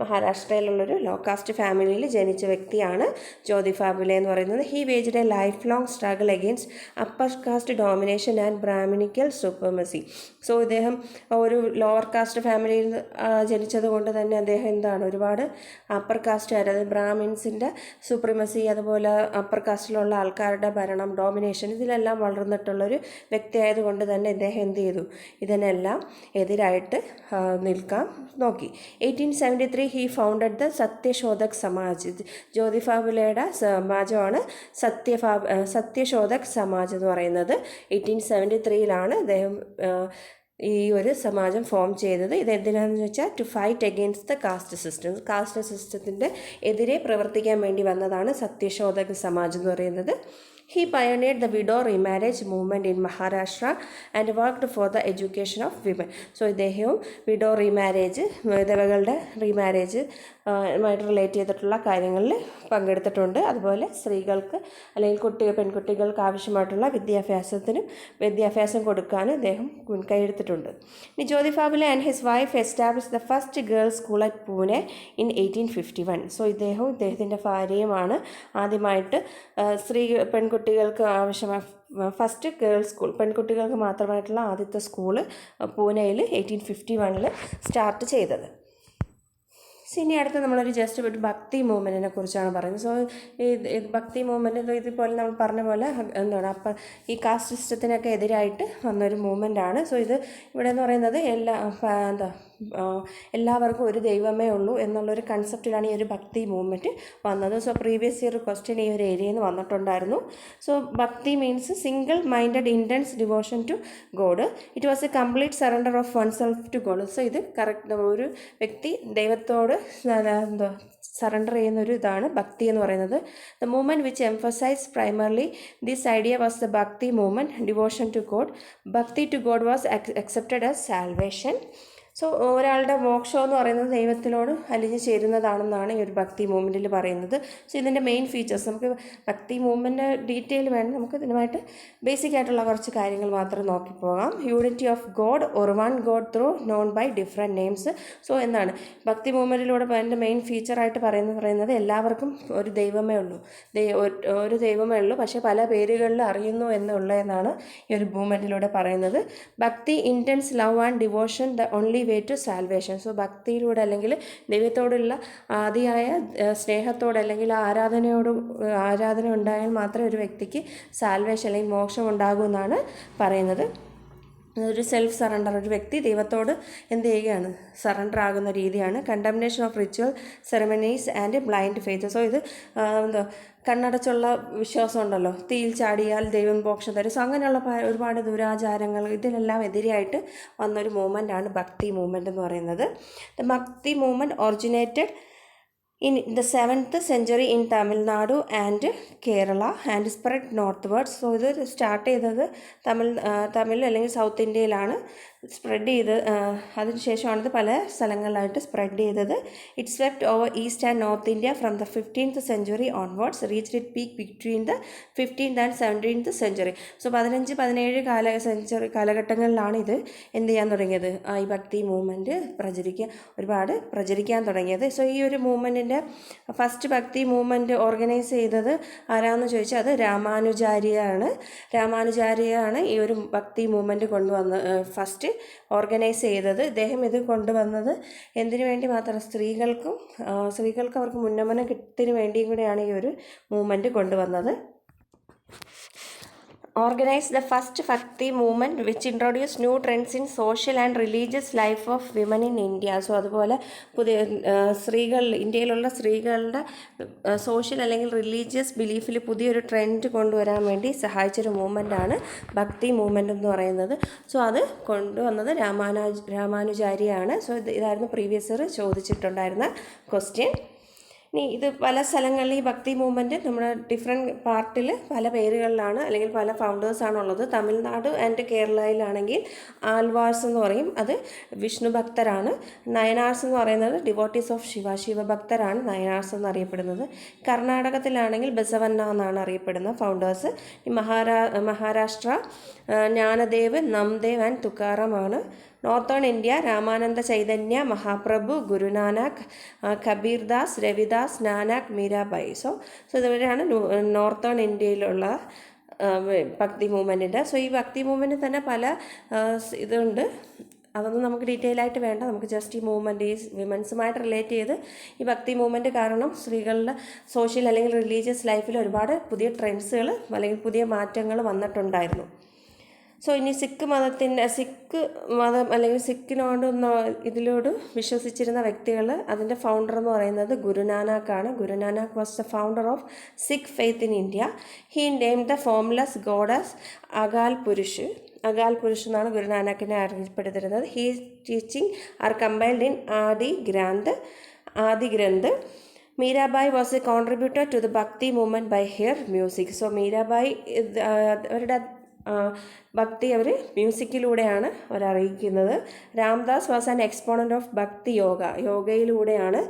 മഹാരാഷ്ട്രയിലുള്ളൊരു ലോ കാസ്റ്റ് ഫാമിലിയിൽ ജനിച്ച വ്യക്തിയാണ് ജ്യോതിഫ ഫുലെ എന്ന് പറയുന്നത്. He waged a lifelong struggle against upper caste domination and brahminical supremacy. So ഇദ്ദേഹം ഒരു ലോവർ കാസ്റ്റ് ഫാമിലിയിൽ ജനിച്ചത് കൊണ്ട് തന്നെ അദ്ദേഹം ഒരുപാട് അപ്പർ കാസ്റ്റ്, അതായത് ബ്രാഹ്മിൻസിൻ്റെ സുപ്രീമസി, അതുപോലെ അപ്പർ കാസ്റ്റിലുള്ള ആൾക്കാരുടെ ഭരണം, ഡോമിനേഷൻ, ഇതിലെല്ലാം വളർന്നിട്ടുള്ളൊരു വ്യക്തിയായതുകൊണ്ട് തന്നെ ഇദ്ദേഹം എന്ത് ചെയ്തു, ഇതിനെല്ലാം എതിരായിട്ട് നിൽക്കാൻ നോക്കി. 1873 he founded the Satyashodhak Samaj. Jyotiba ഫുലെയുടെ സമാജമാണ് സത്യശോധക് സമാജ് എന്ന് പറയുന്നത്. 1873 അദ്ദേഹം ഈ ഒരു സമാജം ഫോം ചെയ്തത്. ഇത് എന്തിനാണെന്ന് വെച്ചാൽ to fight against the caste system. Caste സിസ്റ്റത്തിൻ്റെ എതിരെ പ്രവർത്തിക്കാൻ വേണ്ടി വന്നതാണ് സത്യശോധക് സമാജ് എന്ന് പറയുന്നത്. He pioneered the widow remarriage movement in Maharashtra and worked for the education of women. So ഇദ്ദേഹവും വിഡോ റീമാരേജ്, വിധവകളുടെ റീമാരേജ് ആയിട്ട് റിലേറ്റ് ചെയ്തിട്ടുള്ള കാര്യങ്ങളിൽ പങ്കെടുത്തിട്ടുണ്ട്. അതുപോലെ സ്ത്രീകൾക്ക് അല്ലെങ്കിൽ പെൺകുട്ടികൾക്ക് ആവശ്യമായിട്ടുള്ള വിദ്യാഭ്യാസം കൊടുക്കാനും ഇദ്ദേഹം മുൻകൈയെടുത്തിട്ടുണ്ട്. Jyotiba Phule and his wife establish the first girls school at Pune in 1851. So ഇദ്ദേഹത്തിൻ്റെ ഭാര്യയുമാണ് ആദ്യമായിട്ട് പെൺകുട്ടികൾക്ക് ആവശ്യമായ ഫസ്റ്റ് ഗേൾസ് സ്കൂൾ, പെൺകുട്ടികൾക്ക് മാത്രമായിട്ടുള്ള ആദ്യത്തെ സ്കൂള് പൂനെയിൽ 1851 സ്റ്റാർട്ട് ചെയ്തത്. ഇനി അടുത്ത് നമ്മളൊരു ജസ്റ്റ് ഒരു ഭക്തി മൂവ്മെൻറ്റിനെ കുറിച്ചാണ് പറയുന്നത്. സോ ഈ ഭക്തി മൂവ്മെൻറ്റ് ഇതുപോലെ നമ്മൾ പറഞ്ഞ പോലെ അപ്പം ഈ കാസ്റ്റ് സിസ്റ്റത്തിനൊക്കെ എതിരായിട്ട് വന്നൊരു മൂവ്മെൻറ്റാണ്. സോ ഇത് ഇവിടെ എന്ന് പറയുന്നത് എല്ലാവർക്കും ഒരു ദൈവമേ ഉള്ളൂ എന്നുള്ളൊരു കൺസെപ്റ്റിലാണ് ഈ ഒരു ഭക്തി മൂവ്മെൻറ്റ് വന്നത്. സോ പ്രീവിയസ് ഇയർ ക്വസ്റ്റ്യൻ ഈ ഒരു ഏരിയയിൽ നിന്ന് വന്നിട്ടുണ്ടായിരുന്നു. So bhakti means single minded intense devotion to God. It was a complete surrender of oneself to God. So ഇത് കറക്റ്റ് ഒരു വ്യക്തി ദൈവത്തോട് സറണ്ടർ ചെയ്യുന്നൊരു ഇതാണ് ഭക്തി എന്ന് പറയുന്നത്. The movement which emphasise primarily this idea was the ഭക്തി movement, devotion to God. Bhakti to God was accepted as salvation. So ഒരാളുടെ മോക്ഷം എന്ന് പറയുന്നത് ദൈവത്തിനോട് അലിഞ്ഞു ചേരുന്നതാണെന്നാണ് ഈ ഒരു ഭക്തി മൂവ്മെൻറ്റിൽ പറയുന്നത്. സോ ഇതിൻ്റെ മെയിൻ ഫീച്ചേഴ്സ്, നമുക്ക് ഭക്തി മൂവ്മെൻറ്റ് ഡീറ്റെയിൽ വേണം, നമുക്ക് ഇതിനുമായിട്ട് ബേസിക് ആയിട്ടുള്ള കുറച്ച് കാര്യങ്ങൾ മാത്രം നോക്കിപ്പോകാം. Unity of god or one god through known by different names. So എന്താണ് ഭക്തി മൂവ്മെൻറ്റിലൂടെ അതിൻ്റെ മെയിൻ ഫീച്ചറായിട്ട് പറയുന്നത് എല്ലാവർക്കും ഒരു ദൈവമേ ഉള്ളൂ, പക്ഷേ പല പേരുകളിൽ അറിയുന്നു എന്നുള്ളതെന്നാണ് ഈ ഒരു മൂവ്മെൻറ്റിലൂടെ പറയുന്നത്. Bhakti intense love and devotion the only way to salvation. So ഭക്തിയിലൂടെ അല്ലെങ്കിൽ ദൈവത്തോടുള്ള ആദിയായ സ്നേഹത്തോടെ അല്ലെങ്കിൽ ആരാധന ഉണ്ടായാൽ മാത്രമേ ഒരു വ്യക്തിക്ക് സാൽവേഷൻ അല്ലെങ്കിൽ മോക്ഷം ഉണ്ടാകൂ എന്നാണ് പറയുന്നത്. ഒരു സെൽഫ് സറണ്ടർ, ഒരു വ്യക്തി ദൈവത്തോട് എന്ത് ചെയ്യുകയാണ്, സറണ്ടർ ആകുന്ന രീതിയാണ്. Condemnation of ritual ceremonies and blind faith. So ഇത് കണ്ണടച്ചുള്ള വിശ്വാസം ഉണ്ടല്ലോ, തീയിൽ ചാടിയാൽ ദൈവം മോക്ഷം തരും. സോ അങ്ങനെയുള്ള ഒരുപാട് ദുരാചാരങ്ങൾ, ഇതിനെല്ലാം എതിരായിട്ട് വന്നൊരു മൂവ്മെൻറ്റാണ് ഭക്തി മൂവ്മെൻറ്റ് എന്ന് പറയുന്നത്. ദ ഭക്തി movement originated in the 7th century in Tamil Nadu and Kerala and spread northwards. So ഇത് സ്റ്റാർട്ട് ചെയ്തത് തമിഴ് അല്ലെങ്കിൽ സൗത്ത് ഇന്ത്യയിലാണ് സ്പ്രെഡ് ചെയ്ത്, അതിനുശേഷമാണ് ഇത് പല സ്ഥലങ്ങളിലായിട്ട് സ്പ്രെഡ് ചെയ്തത്. It swept over east and north India from the 15th century onwards, reached its peak between the 15th and 17th century. So 15-17 കാലഘട്ടങ്ങളിലാണ് ഇത് എന്ത് ചെയ്യാൻ തുടങ്ങിയത്, ഈ ഭക്തി മൂവ്മെൻറ്റ് ഒരുപാട് പ്രചരിക്കാൻ തുടങ്ങിയത്. സോ ഈ ഒരു മൂവ്മെൻറ്റിൻ്റെ ഫസ്റ്റ് ഭക്തി മൂവ്മെൻറ്റ് ഓർഗനൈസ് ചെയ്തത് ആരാണെന്ന് ചോദിച്ചാൽ അത് രാമാനുജാര്യാണ് ഈ ഒരു ഭക്തി മൂവ്മെൻറ്റ് ഫസ്റ്റ് ഓർഗനൈസ് ചെയ്തത്. ഇദ്ദേഹം ഇത് കൊണ്ടുവന്നത് എന്തിനു വേണ്ടി മാത്രം, സ്ത്രീകൾക്ക് അവർക്ക് മുന്നമനത്തിന് വേണ്ടിയും കൂടെയാണ് ഈ ഒരു മൂവ്മെൻറ്റ് കൊണ്ടുവന്നത്. organized the first Bhakti movement which introduced new trends in social and religious life of women in India. So അതുപോലെ പുതിയ സ്ത്രീകൾ ഇന്ത്യയിലുള്ള സ്ത്രീകളുടെ സോഷ്യൽ അല്ലെങ്കിൽ റിലീജിയസ് ബിലീഫിൽ പുതിയൊരു ട്രെൻഡ് കൊണ്ടുവരാൻ വേണ്ടി സഹായിച്ചൊരു മൂവ്മെൻറ്റാണ് ഭക്തി മൂവ്മെൻ്റ് എന്ന് പറയുന്നത്. സോ അത് കൊണ്ടുവന്നത് രാമാനുജാരിയാണ്. സോ ഇതായിരുന്നു പ്രീവിയസ് ഇയർ ചോദിച്ചിട്ടുണ്ടായിരുന്ന ക്വസ്റ്റ്യൻ. ഇനി ഇത് പല സ്ഥലങ്ങളിൽ ഈ ഭക്തി മൂവ്മെൻറ്റ് നമ്മുടെ ഡിഫറെൻറ്റ് പാർട്ടിൽ പല പേരുകളിലാണ് അല്ലെങ്കിൽ പല ഫൗണ്ടേഴ്സാണുള്ളത്. തമിഴ്നാട് ആൻഡ് കേരളയിലാണെങ്കിൽ ആൽവാർസ് എന്ന് പറയും, അത് വിഷ്ണു ഭക്തരാണ്. നയനാർസ് എന്ന് പറയുന്നത് ഡിവോട്ടീസ് ഓഫ് ശിവഭക്തരാണ് നയനാർസ് എന്നറിയപ്പെടുന്നത്. കർണാടകത്തിലാണെങ്കിൽ ബസവന്ന എന്നാണ് അറിയപ്പെടുന്ന ഫൗണ്ടേഴ്സ്. ഈ മഹാരാഷ്ട്ര ജ്ഞാനദേവ്, നംദേവ് ആൻഡ് തുക്കാറാമാണ്. Northern India Ramananda Chaitanya, Mahaprabhu, Guru Nanak, Kabirdas, Ravidas, Nanak, Mirabai. So ഇതുവരെയാണ് നോർത്തേൺ ഇന്ത്യയിലുള്ള ഭക്തി മൂവ്മെൻറ്റിൻ്റെ. സോ ഈ ഭക്തി മൂവ്മെൻറ്റിൽ തന്നെ പല ഇതുണ്ട്, അതൊന്നും നമുക്ക് ഡീറ്റെയിൽ ആയിട്ട് വേണ്ട. നമുക്ക് ജസ്റ്റ് ഈ മൂവ്മെൻറ്റ് ഈ വിമൻസുമായിട്ട് റിലേറ്റ് ചെയ്ത് ഈ ഭക്തി മൂവ്മെൻറ്റ് കാരണം സ്ത്രീകളുടെ സോഷ്യൽ അല്ലെങ്കിൽ റിലീജിയസ് ലൈഫിൽ ഒരുപാട് പുതിയ ട്രെൻഡ്സുകൾ അല്ലെങ്കിൽ പുതിയ മാറ്റങ്ങൾ വന്നിട്ടുണ്ടായിരുന്നു. സോ ഇനി സിഖ് മതം അല്ലെങ്കിൽ ഇതിലോട് വിശ്വസിച്ചിരുന്ന വ്യക്തികൾ, അതിൻ്റെ ഫൗണ്ടർ എന്ന് പറയുന്നത് ഗുരുനാനാക്കാണ്. Guru Nanak was the founder of Sikh faith in India. He named the formless god as Akal Purush എന്നാണ് ഗുരുനാനാക്കിനെ അറിയപ്പെടുത്തിരുന്നത്. He teaching are compiled in Adi Granth. Mirabai was a contributor to the ഭക്തി movement by her music. So Mirabai അവരുടെ ഭക്തി അവർ മ്യൂസിക്കിലൂടെയാണ് അവരറിയിക്കുന്നത്. Ramdas was an exponent of Bhakti യോഗയിലൂടെയാണ്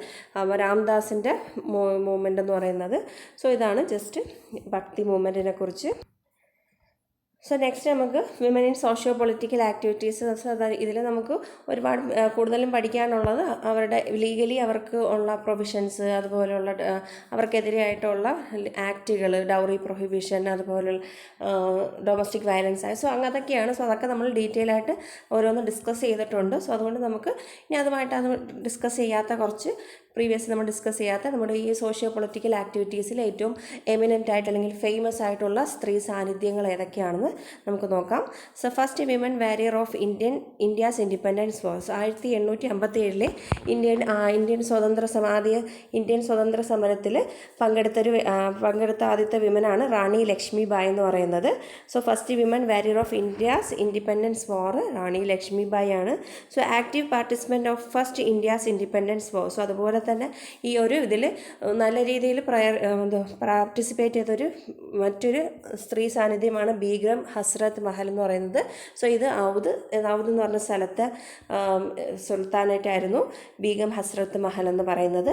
രാംദാസിൻ്റെ movement എന്ന് പറയുന്നത്. സോ ഇതാണ് ജസ്റ്റ് ഭക്തി മൂവ്മെൻറ്റിനെ കുറിച്ച്. സോ നെക്സ്റ്റ് നമുക്ക് women in socio political activities. ഇതിൽ നമുക്ക് ഒരുപാട് കൂടുതലും പഠിക്കാനുള്ളത് അവരുടെ ലീഗലി അവർക്ക് ഉള്ള പ്രൊവിഷൻസ്, അതുപോലെയുള്ള അവർക്കെതിരെയായിട്ടുള്ള ആക്റ്റുകൾ, ഡൗറി പ്രൊഹിബിഷൻ, അതുപോലുള്ള ഡൊമസ്റ്റിക് വയലൻസ്. സോ അതൊക്കെയാണ്. സോ അതൊക്കെ നമ്മൾ ഡീറ്റെയിൽ ആയിട്ട് ഓരോന്ന് ഡിസ്കസ് ചെയ്തിട്ടുണ്ട്. സോ അതുകൊണ്ട് നമുക്ക് ഇനി അതുമായിട്ട് ഡിസ്കസ് ചെയ്യാത്ത കുറച്ച് പ്രീവിയസ് നമ്മൾ ഡിസ്കസ് ചെയ്യാത്ത നമ്മുടെ ഈ സോഷ്യോ പൊളിറ്റിക്കൽ ആക്ടിവിറ്റീസിൽ ഏറ്റവും എമിനൻ്റ് ആയിട്ട് അല്ലെങ്കിൽ ഫേമസ് ആയിട്ടുള്ള സ്ത്രീ സാന്നിധ്യങ്ങൾ ഏതൊക്കെയാണെന്ന് നമുക്ക് നോക്കാം. So first women warrior of India's independence was 1857 Indian സ്വതന്ത്ര സമരത്തിൽ പങ്കെടുത്ത ആദ്യത്തെ വിമനാണ് റാണി ലക്ഷ്മിബായി എന്ന് പറയുന്നത്. So first women warrior of India's independence war Rani Lakshmibai ആണ്. So active participant of first India's independence war. So അതുപോലെ തന്നെ ഈ ഒരു ഇതിൽ നല്ല രീതിയിൽ പാർട്ടിസിപ്പേറ്റ് ചെയ്തൊരു മറ്റൊരു സ്ത്രീ സാന്നിധ്യമാണ് ബീഗം ഹസ്രത്ത് മഹൽ എന്ന് പറയുന്നത്. സോ ഇത് ഔദ് എന്ന് പറഞ്ഞ സ്ഥലത്തെ സുൽത്താനായിട്ടായിരുന്നു ബീഗം ഹസ്രത്ത് മഹൽ എന്ന് പറയുന്നത്.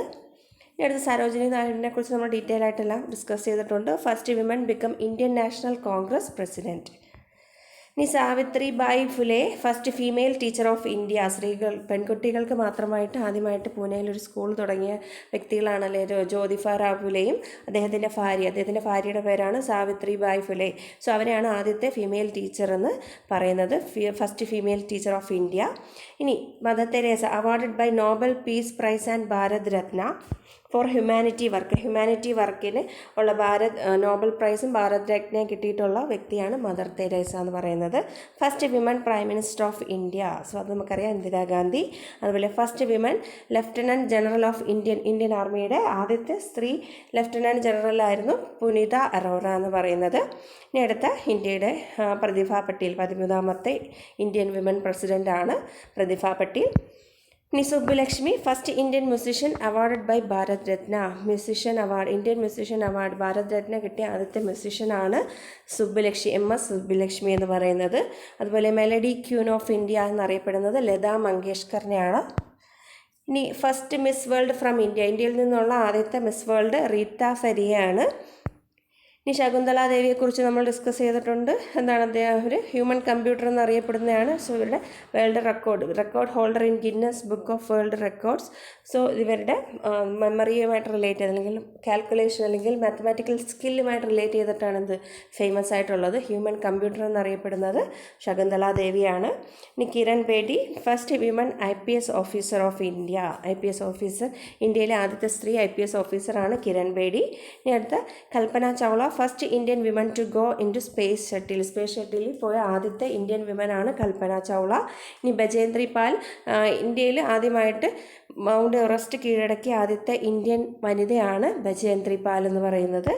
ഇനി അടുത്ത സരോജിനി നായിഡുവിനെ കുറിച്ച് നമ്മൾ ഡീറ്റെയിൽ ആയിട്ടെല്ലാം ഡിസ്കസ് ചെയ്തിട്ടുണ്ട്. First women become Indian National Congress president. ഇനി Savitribai Phule first female teacher of India. പെൺകുട്ടികൾക്ക് മാത്രമായിട്ട് ആദ്യമായിട്ട് പൂനെയിൽ ഒരു സ്കൂൾ തുടങ്ങിയ വ്യക്തികളാണല്ലേ ജ്യോതിഫറാവ് ഫുലെയും അദ്ദേഹത്തിൻ്റെ ഭാര്യയുടെ പേരാണ് സാവിത്രിബായി ഫുലെ. സോ അവരെയാണ് ആദ്യത്തെ ഫീമെയിൽ ടീച്ചർ എന്ന് പറയുന്നത്, first female teacher of India. ഇനി Mother Teresa awarded by Nobel peace prize and Bharat Ratna for humanity വർക്കിന് ഉള്ള നോബൽ പ്രൈസും ഭാരത് രത്നയും കിട്ടിയിട്ടുള്ള വ്യക്തിയാണ് മദർ തെരേസ എന്ന് പറയുന്നത്. First women prime minister of India. So അത് നമുക്കറിയാം, ഇന്ദിരാഗാന്ധി. അതുപോലെ first women lieutenant general of Indian ആർമിയുടെ ആദ്യത്തെ സ്ത്രീ ലെഫ്റ്റനൻറ്റ് ജനറലായിരുന്നു പുനിത അറോറ എന്ന് പറയുന്നത്. ഇനി അടുത്ത ഇന്ത്യയുടെ പ്രതിഭ പട്ടേൽ, 13ാമത്തെ ഇന്ത്യൻ വിമൻ പ്രസിഡൻ്റാണ് പ്രതിഭ പട്ടേൽ. ഇനി Subbulakshmi first Indian musician awarded by Bharat Ratna. Indian musician award Bharat Ratna കിട്ടിയ ആദ്യത്തെ മ്യൂസിഷ്യനാണ് സുബ്ബുലക്ഷ്മി എന്ന് പറയുന്നത്. അതുപോലെ മെലഡി ക്യൂൻ ഓഫ് ഇന്ത്യ എന്നറിയപ്പെടുന്നത് ലതാ മങ്കേഷ്കറിനെയാണ്. ഇനി ഫസ്റ്റ് മിസ് വേൾഡ് ഫ്രം ഇന്ത്യയിൽ നിന്നുള്ള ആദ്യത്തെ മിസ് വേൾഡ് റീത്ത ഫരിയാണ്. ഇനി ശകുന്തള ദേവിയെക്കുറിച്ച് നമ്മൾ ഡിസ്കസ് ചെയ്തിട്ടുണ്ട്. എന്താണ് അദ്ദേഹം? ഒരു ഹ്യൂമൻ കമ്പ്യൂട്ടർ എന്നറിയപ്പെടുന്നതാണ്. സോ ഇവരുടെ record holder in Guinness book of world records. So ഇവരുടെ മെമ്മറിയുമായിട്ട് റിലേറ്റ് ചെയ്ത് അല്ലെങ്കിൽ കാൽക്കുലേഷൻ അല്ലെങ്കിൽ മാത്തമാറ്റിക്കൽ സ്കില്ലുമായിട്ട് റിലേറ്റ് ചെയ്തിട്ടാണ് ഇത് ഫേമസ് ആയിട്ടുള്ളത്. ഹ്യൂമൻ കമ്പ്യൂട്ടർ എന്നറിയപ്പെടുന്നത് ശകുന്തള ദേവിയാണ്. ഇനി Kiran Bedi first women IPS officer of India. ഇന്ത്യയിലെ ആദ്യത്തെ സ്ത്രീ IPS ഓഫീസറാണ് കിരൺ ബേഡി. ഇനി അടുത്ത Kalpana Chawla first Indian women to go into space ഷട്ടിലിൽ പോയ ആദ്യത്തെ ഇന്ത്യൻ വിമനാണ് കൽപ്പന ചൗള. ഇനി ബചേന്ദ്രി പാൽ, ഇന്ത്യയിൽ ആദ്യമായിട്ട് മൗണ്ട് എവറസ്റ്റ് കീഴടക്കിയ ആദ്യത്തെ ഇന്ത്യൻ വനിതയാണ് ബചേന്ദ്രി പാൽ എന്ന് പറയുന്നത്.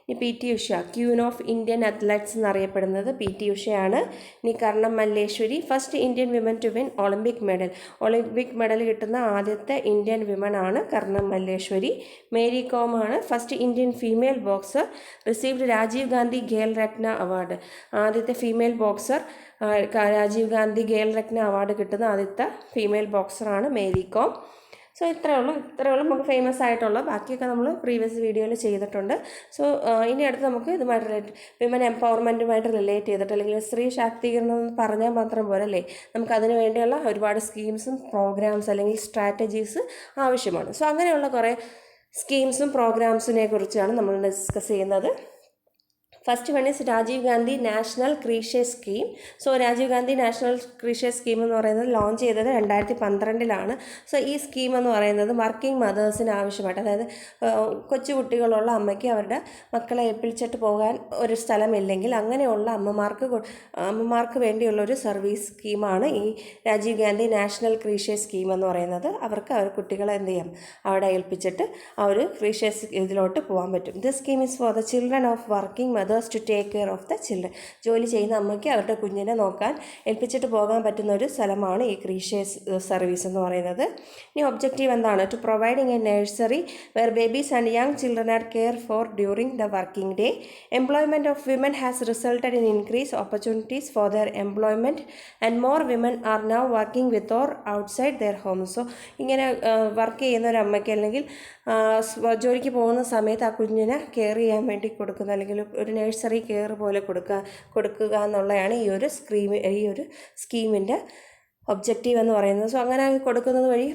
ഇനി P T Usha, queen of Indian athletes എന്നറിയപ്പെടുന്നത് പി ടി ഉഷയാണ്. ഇനി Karnam Malleswari, first Indian women to win Olympic medal കിട്ടുന്ന ആദ്യത്തെ ഇന്ത്യൻ വിമൻ ആണ് കർണം മല്ലേശ്വരി. മേരി കോം ആണ് first Indian female boxer received Rajiv Gandhi Khel Ratna award. ആദ്യത്തെ female boxer, Rajiv Gandhi Khel Ratna award കിട്ടുന്ന ആദ്യത്തെ ഫീമെയിൽ ബോക്സറാണ് മേരി കോം. സോ ഇത്രയേ ഉള്ളൂ നമുക്ക് ഫേമസ് ആയിട്ടുള്ള, ബാക്കിയൊക്കെ നമ്മൾ പ്രീവിയസ് വീഡിയോയിൽ ചെയ്തിട്ടുണ്ട്. സോ ഇനി അടുത്ത് നമുക്ക് ഇതുമായിട്ട് വിമൻ എംപവർമെൻറ്റുമായിട്ട് റിലേറ്റ് ചെയ്തിട്ട്, അല്ലെങ്കിൽ സ്ത്രീ ശാക്തീകരണം എന്ന് പറഞ്ഞാൽ മാത്രം പോരല്ലേ, നമുക്കതിന് വേണ്ടിയുള്ള ഒരുപാട് സ്കീംസും പ്രോഗ്രാംസ് അല്ലെങ്കിൽ സ്ട്രാറ്റജീസ് ആവശ്യമാണ്. സോ അങ്ങനെയുള്ള കുറേ സ്കീംസും പ്രോഗ്രാംസിനെ കുറിച്ചാണ് നമ്മൾ ഡിസ്കസ് ചെയ്യുന്നത്. First one is Rajiv Gandhi national creches scheme. So Rajiv Gandhi national creches scheme എന്ന് പറയുന്നത് ലോഞ്ച് ചെയ്തത് 2012. സോ ഈ സ്കീം എന്ന് പറയുന്നത് വർക്കിംഗ് മദേഴ്സിന് ആവശ്യമായിട്ട്, അതായത് കൊച്ചു കുട്ടികളുള്ള അമ്മയ്ക്ക് അവരുടെ മക്കളെ ഏൽപ്പിച്ചിട്ട് പോകാൻ ഒരു സ്ഥലമില്ലെങ്കിൽ അങ്ങനെയുള്ള അമ്മമാർക്ക് വേണ്ടിയുള്ള ഒരു സർവീസ് സ്കീമാണ് ഈ Rajeev Gandhi national creches scheme എന്ന് പറയുന്നത്. അവർ കുട്ടികളെ എന്ത് ചെയ്യാം, അവിടെ ഏൽപ്പിച്ചിട്ട് ആ ഒരു ക്രീഷേഴ്സ് ഇതിലോട്ട് പോകാൻ പറ്റും. This scheme is for the children of working mothers to take care of the children. ജോലി ചെയ്യുന്ന അമ്മയ്ക്ക് അവരുടെ കുഞ്ഞിനെ നോക്കാൻ ഏൽപ്പിച്ചിട്ട് പോകാൻ പറ്റുന്ന ഒരു സ്ഥലമാണ് ഈ ക്രീഷേഴ്സ് സർവീസ് എന്ന് പറയുന്നത്. ഇനി ഒബ്ജക്റ്റീവ് എന്താണ്? To providing a nursery where babies and young children are care for during the working day. Employment of women has resulted in increase opportunities for their employment and more women are now working with or outside their home. So ഇങ്ങനെ work ചെയ്യുന്ന ഒരു അമ്മയ്ക്ക്, അല്ലെങ്കിൽ ജോലിക്ക് പോകുന്ന സമയത്ത് ആ കുഞ്ഞിനെ കെയർ ചെയ്യാൻ വേണ്ടി കൊടുക്കുന്ന, അല്ലെങ്കിൽ ഒരു നഴ്സറി കെയർ പോലെ കൊടുക്കുക എന്നുള്ളതാണ് ഈ ഒരു സ്കീമിൻ്റെ ഒബ്ജക്റ്റീവ് എന്ന് പറയുന്നത്. സോ അങ്ങനെ കൊടുക്കുന്നത് വഴി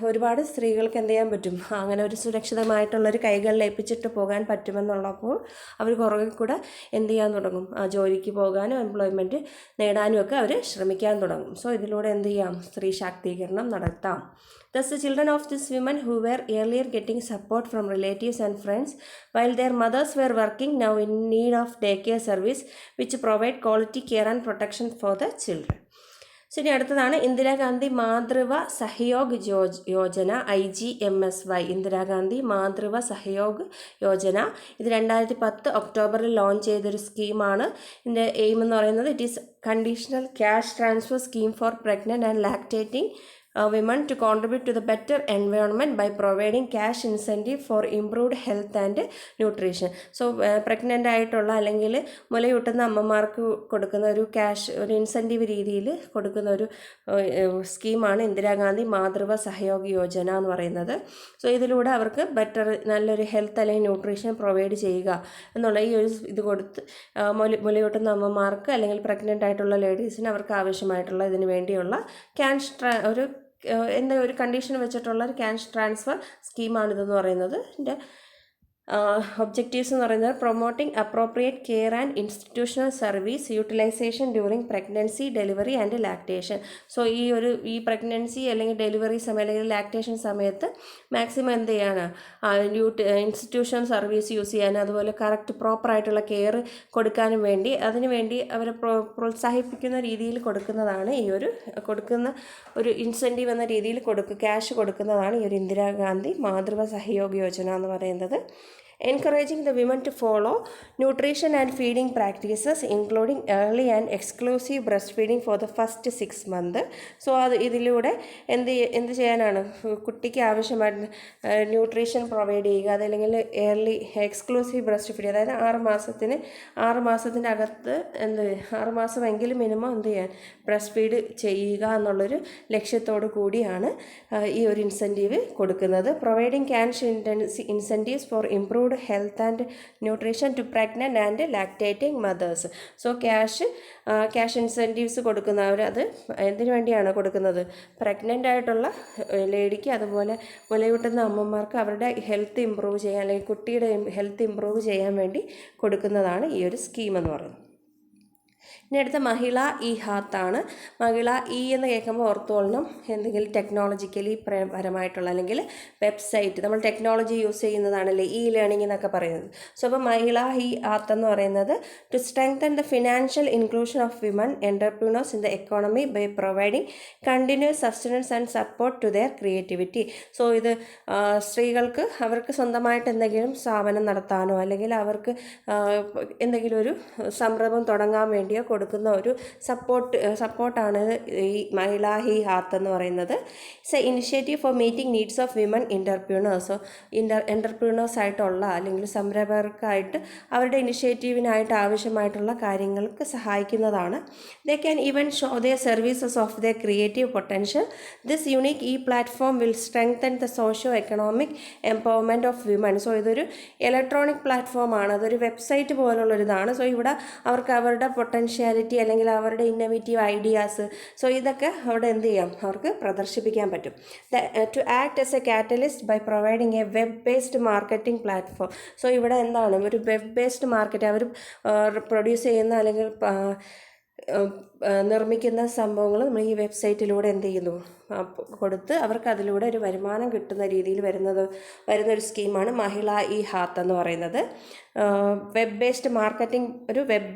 ഒരുപാട് സ്ത്രീകൾക്ക് എന്ത് ചെയ്യാൻ പറ്റും, അങ്ങനെ ഒരു സുരക്ഷിതമായിട്ടുള്ളൊരു കൈകളിൽ ഏൽപ്പിച്ചിട്ട് പോകാൻ പറ്റുമെന്നുള്ളപ്പോൾ അവർ കുറേ കൂടെ എന്ത് ചെയ്യാൻ തുടങ്ങും, ജോലിക്ക് പോകാനും എംപ്ലോയ്മെൻറ്റ് നേടാനും ഒക്കെ അവർ ശ്രമിക്കാൻ തുടങ്ങും. സോ ഇതിലൂടെ എന്ത് ചെയ്യാം, സ്ത്രീ ശാക്തീകരണം നടത്താം. Thus, the children of these women who were earlier getting support from relatives and friends while their mothers were working now in need of daycare service which provide quality care and protection for the children. ശരി, അടുത്തതാണ് Indira Gandhi മാതൃവ Sahayog Yojana, IGMSY. Indira Gandhi മാതൃവ Sahayog Yojana ഇത് 2010 ഒക്ടോബറിൽ launch ചെയ്തൊരു സ്കീമാണ്. ഇതിൻ്റെ aim എന്ന് പറയുന്നത് it is conditional cash transfer scheme for pregnant and lactating women to contribute to the better environment by providing cash incentive for improved health and nutrition. So pregnant ആയിട്ടുള്ള അല്ലെങ്കിൽ മുലയൂട്ടുന്ന അമ്മമാർക്ക് കൊടുക്കുന്ന ഒരു ഇൻസെൻറ്റീവ് രീതിയിൽ കൊടുക്കുന്ന ഒരു സ്കീമാണ് ഇന്ദിരാഗാന്ധി മാതൃവ സഹയോഗ് യോജന എന്ന് പറയുന്നത്. സോ ഇതിലൂടെ അവർക്ക് നല്ലൊരു ഹെൽത്ത് അല്ലെങ്കിൽ ന്യൂട്രീഷൻ പ്രൊവൈഡ് ചെയ്യുക എന്നുള്ള ഈ ഒരു ഇത് കൊടുത്ത് മുലയൂട്ടുന്ന അമ്മമാർക്ക് അല്ലെങ്കിൽ പ്രഗ്നൻ്റ് ആയിട്ടുള്ള ലേഡീസിന് അവർക്ക് ആവശ്യമായിട്ടുള്ള ഇതിന് വേണ്ടിയുള്ള ഒരു കണ്ടീഷൻ വെച്ചിട്ടുള്ള ഒരു ക്യാഷ് ട്രാൻസ്ഫർ സ്കീമാണിതെന്ന് പറയുന്നത്. ഇതിൻ്റെ ഒബ്ജക്റ്റീവ്സ് എന്ന് പറയുന്നത് promoting appropriate care and institutional service utilisation during pregnancy, delivery and lactation. So ഈ പ്രഗ്നൻസി അല്ലെങ്കിൽ ഡെലിവറി സമയം അല്ലെങ്കിൽ ലാക്ടേഷൻ സമയത്ത് മാക്സിമം എന്ത് ചെയ്യാണ്, ഇൻസ്റ്റിറ്റ്യൂഷണൽ സർവീസ് യൂസ് ചെയ്യാനും അതുപോലെ കറക്റ്റ് പ്രോപ്പറായിട്ടുള്ള കെയർ കൊടുക്കാനും വേണ്ടി അതിനുവേണ്ടി അവരെ പ്രോത്സാഹിപ്പിക്കുന്ന രീതിയിൽ കൊടുക്കുന്നതാണ് കൊടുക്കുന്ന ഒരു ഇൻസെൻറ്റീവ് എന്ന രീതിയിൽ ക്യാഷ് കൊടുക്കുന്നതാണ് ഈ ഒരു ഇന്ദിരാഗാന്ധി മാതൃവ സഹയോഗ് യോജന എന്ന് പറയുന്നത്. Encouraging the women to follow nutrition and feeding practices including early and exclusive breastfeeding for the first 6 months. So ഇതിലൂടെ എന്ത് ചെയ്യാനാണ്, കുട്ടിക്ക് ആവശ്യമായിട്ട് ന്യൂട്രീഷൻ പ്രൊവൈഡ് ചെയ്യുക, അതല്ലെങ്കിൽ ഏർലി എക്സ്ക്ലൂസീവ് ബ്രസ്റ്റ് ഫീഡ്, അതായത് 6 മാസത്തിൻ്റെ അകത്ത് 6 മാസമെങ്കിലും മിനിമം എന്ത് ചെയ്യാൻ ബ്രസ്റ്റ് ഫീഡ് ചെയ്യുക എന്നുള്ളൊരു ലക്ഷ്യത്തോടു കൂടിയാണ് ഈ ഒരു ഇൻസെൻറ്റീവ് കൊടുക്കുന്നത്. Providing cash incentives for improved health and nutrition to pregnant and lactating mothers. So cash incentives കൊടുക്കുന്നവർ അത് എന്തിനു വേണ്ടിയാണ് കൊടുക്കുന്നത്, പ്രഗ്നൻ്റ് ആയിട്ടുള്ള ലേഡിക്ക് അതുപോലെ മുലയൂട്ടുന്ന അമ്മമാർക്ക് അവരുടെ ഹെൽത്ത് ഇമ്പ്രൂവ് ചെയ്യാൻ അല്ലെങ്കിൽ കുട്ടിയുടെ ഹെൽത്ത് ഇമ്പ്രൂവ് ചെയ്യാൻ വേണ്ടി കൊടുക്കുന്നതാണ് ഈ ഒരു സ്കീം എന്ന് പറയുന്നത്. ഇനി അടുത്ത മഹിള ഇ ഹാത്താണ്. മഹിള ഇ എന്ന് കേൾക്കുമ്പോൾ ഓർത്തോളണം എന്തെങ്കിലും ടെക്നോളജിക്കലി പരമായിട്ടുള്ള അല്ലെങ്കിൽ വെബ്സൈറ്റ്, നമ്മൾ ടെക്നോളജി യൂസ് ചെയ്യുന്നതാണല്ലേ ഇ ലേണിംഗ് എന്നൊക്കെ പറയുന്നത്. സോ അപ്പോൾ മഹിള ഇ ഹാത്ത് എന്ന് പറയുന്നത് to strengthen the financial inclusion of women entrepreneurs in the economy by providing continuous sustenance and support to their creativity. So ഇത് സ്ത്രീകൾക്ക് അവർക്ക് സ്വന്തമായിട്ട് എന്തെങ്കിലും സ്ഥാപനം നടത്താനോ അല്ലെങ്കിൽ അവർക്ക് എന്തെങ്കിലും ഒരു സംരംഭം തുടങ്ങാൻ വേണ്ടിയോ കൊടുക്കുന്ന ഒരു സപ്പോർട്ടാണ് ഈ മഹിള ഹി ഹാത്ത് എന്ന് പറയുന്നത്. It's a initiative for meeting needs of women entrepreneurs. Entrepreneurs ആയിട്ടുള്ള അല്ലെങ്കിൽ സംരംഭകർക്കായിട്ട് അവരുടെ ഇനിഷ്യേറ്റീവിനായിട്ട് ആവശ്യമായിട്ടുള്ള കാര്യങ്ങൾക്ക് സഹായിക്കുന്നതാണ്. They can even show their services of their creative potential. This unique e platform will strengthen the socio economic empowerment of women. So ഇതൊരു electronic പ്ലാറ്റ്ഫോമാണ്, അതൊരു വെബ്സൈറ്റ് പോലുള്ളൊരിതാണ്. സോ ഇവിടെ അവർക്ക് അവരുടെ പൊട്ടൻഷ്യാലിറ്റി അല്ലെങ്കിൽ അവരുടെ ഇന്നോവേറ്റീവ് ഐഡിയാസ്, സോ ഇതൊക്കെ അവിടെ എന്ത് ചെയ്യാം, അവർക്ക് പ്രദർശിപ്പിക്കാൻ പറ്റും. To act as a catalyst by providing a web based marketing platform. So ഇവിടെ എന്താണ് ഒരു വെബ് ബേസ്ഡ് മാർക്കറ്റ്, അവർ പ്രൊഡ്യൂസ് ചെയ്യുന്ന അല്ലെങ്കിൽ നിർമ്മിക്കുന്ന സംഭവങ്ങൾ നമ്മൾ ഈ വെബ്സൈറ്റിലൂടെ എന്ത് ചെയ്യുന്നു കൊടുത്ത് അവർക്ക് അതിലൂടെ ഒരു വരുമാനം കിട്ടുന്ന രീതിയിൽ വരുന്നൊരു സ്കീമാണ് മഹിള ഇ ഹാത്ത് എന്ന് പറയുന്നത്. വെബ്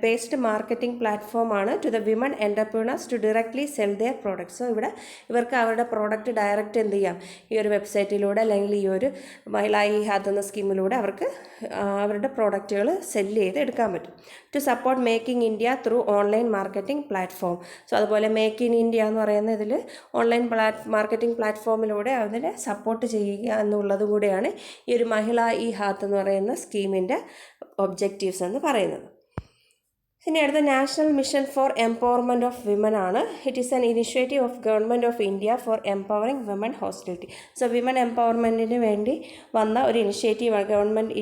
ബേസ്ഡ് മാർക്കറ്റിംഗ് പ്ലാറ്റ്ഫോമാണ് to the women entrepreneurs to directly sell their products. So ഇവിടെ ഇവർക്ക് അവരുടെ പ്രോഡക്റ്റ് ഡയറക്റ്റ് എന്ത് ചെയ്യാം, ഈ ഒരു വെബ്സൈറ്റിലൂടെ അല്ലെങ്കിൽ ഈ ഒരു മഹിള ഇ ഹാത്ത് എന്ന സ്കീമിലൂടെ അവർക്ക് അവരുടെ പ്രോഡക്റ്റുകൾ സെല്ല് ചെയ്ത് എടുക്കാൻ പറ്റും. To support making India through online marketing platform. So അതുപോലെ മേക്ക് ഇൻ ഇന്ത്യ എന്ന് പറയുന്ന ഇതിൽ ഓൺലൈൻ മാർക്കറ്റിംഗ് പ്ലാറ്റ്ഫോമിലൂടെ അതിനെ സപ്പോർട്ട് ചെയ്യുക എന്നുള്ളത് കൂടെയാണ് ഈ ഒരു മഹിള ഇ ഹാത്ത് എന്ന് പറയുന്ന സ്കീമിൻ്റെ ഒബ്ജക്റ്റീവ്സ് എന്ന് പറയുന്നത്. ഇനി അടുത്ത national mission for empowerment of women ആണ്. It is an initiative of government of India for empowering women hostility. So women എംപവർമെൻറ്റിന് വേണ്ടി വന്ന ഒരു ഇനിഷ്യേറ്റീവാണ്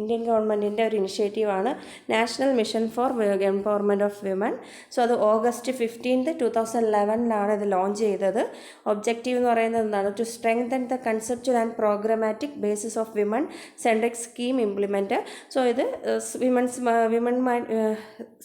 ഇന്ത്യൻ ഗവൺമെൻറ്റിൻ്റെ ഒരു ഇനിഷ്യേറ്റീവാണ് national mission for empowerment of women. So അത് August 15, 2011 ഇത് ലോഞ്ച് ചെയ്തത്. ഒബ്ജക്റ്റീവ് എന്ന് പറയുന്നത് എന്താണ്, to strengthen the conceptual and programmatic basis of women centric scheme implement. So ഇത്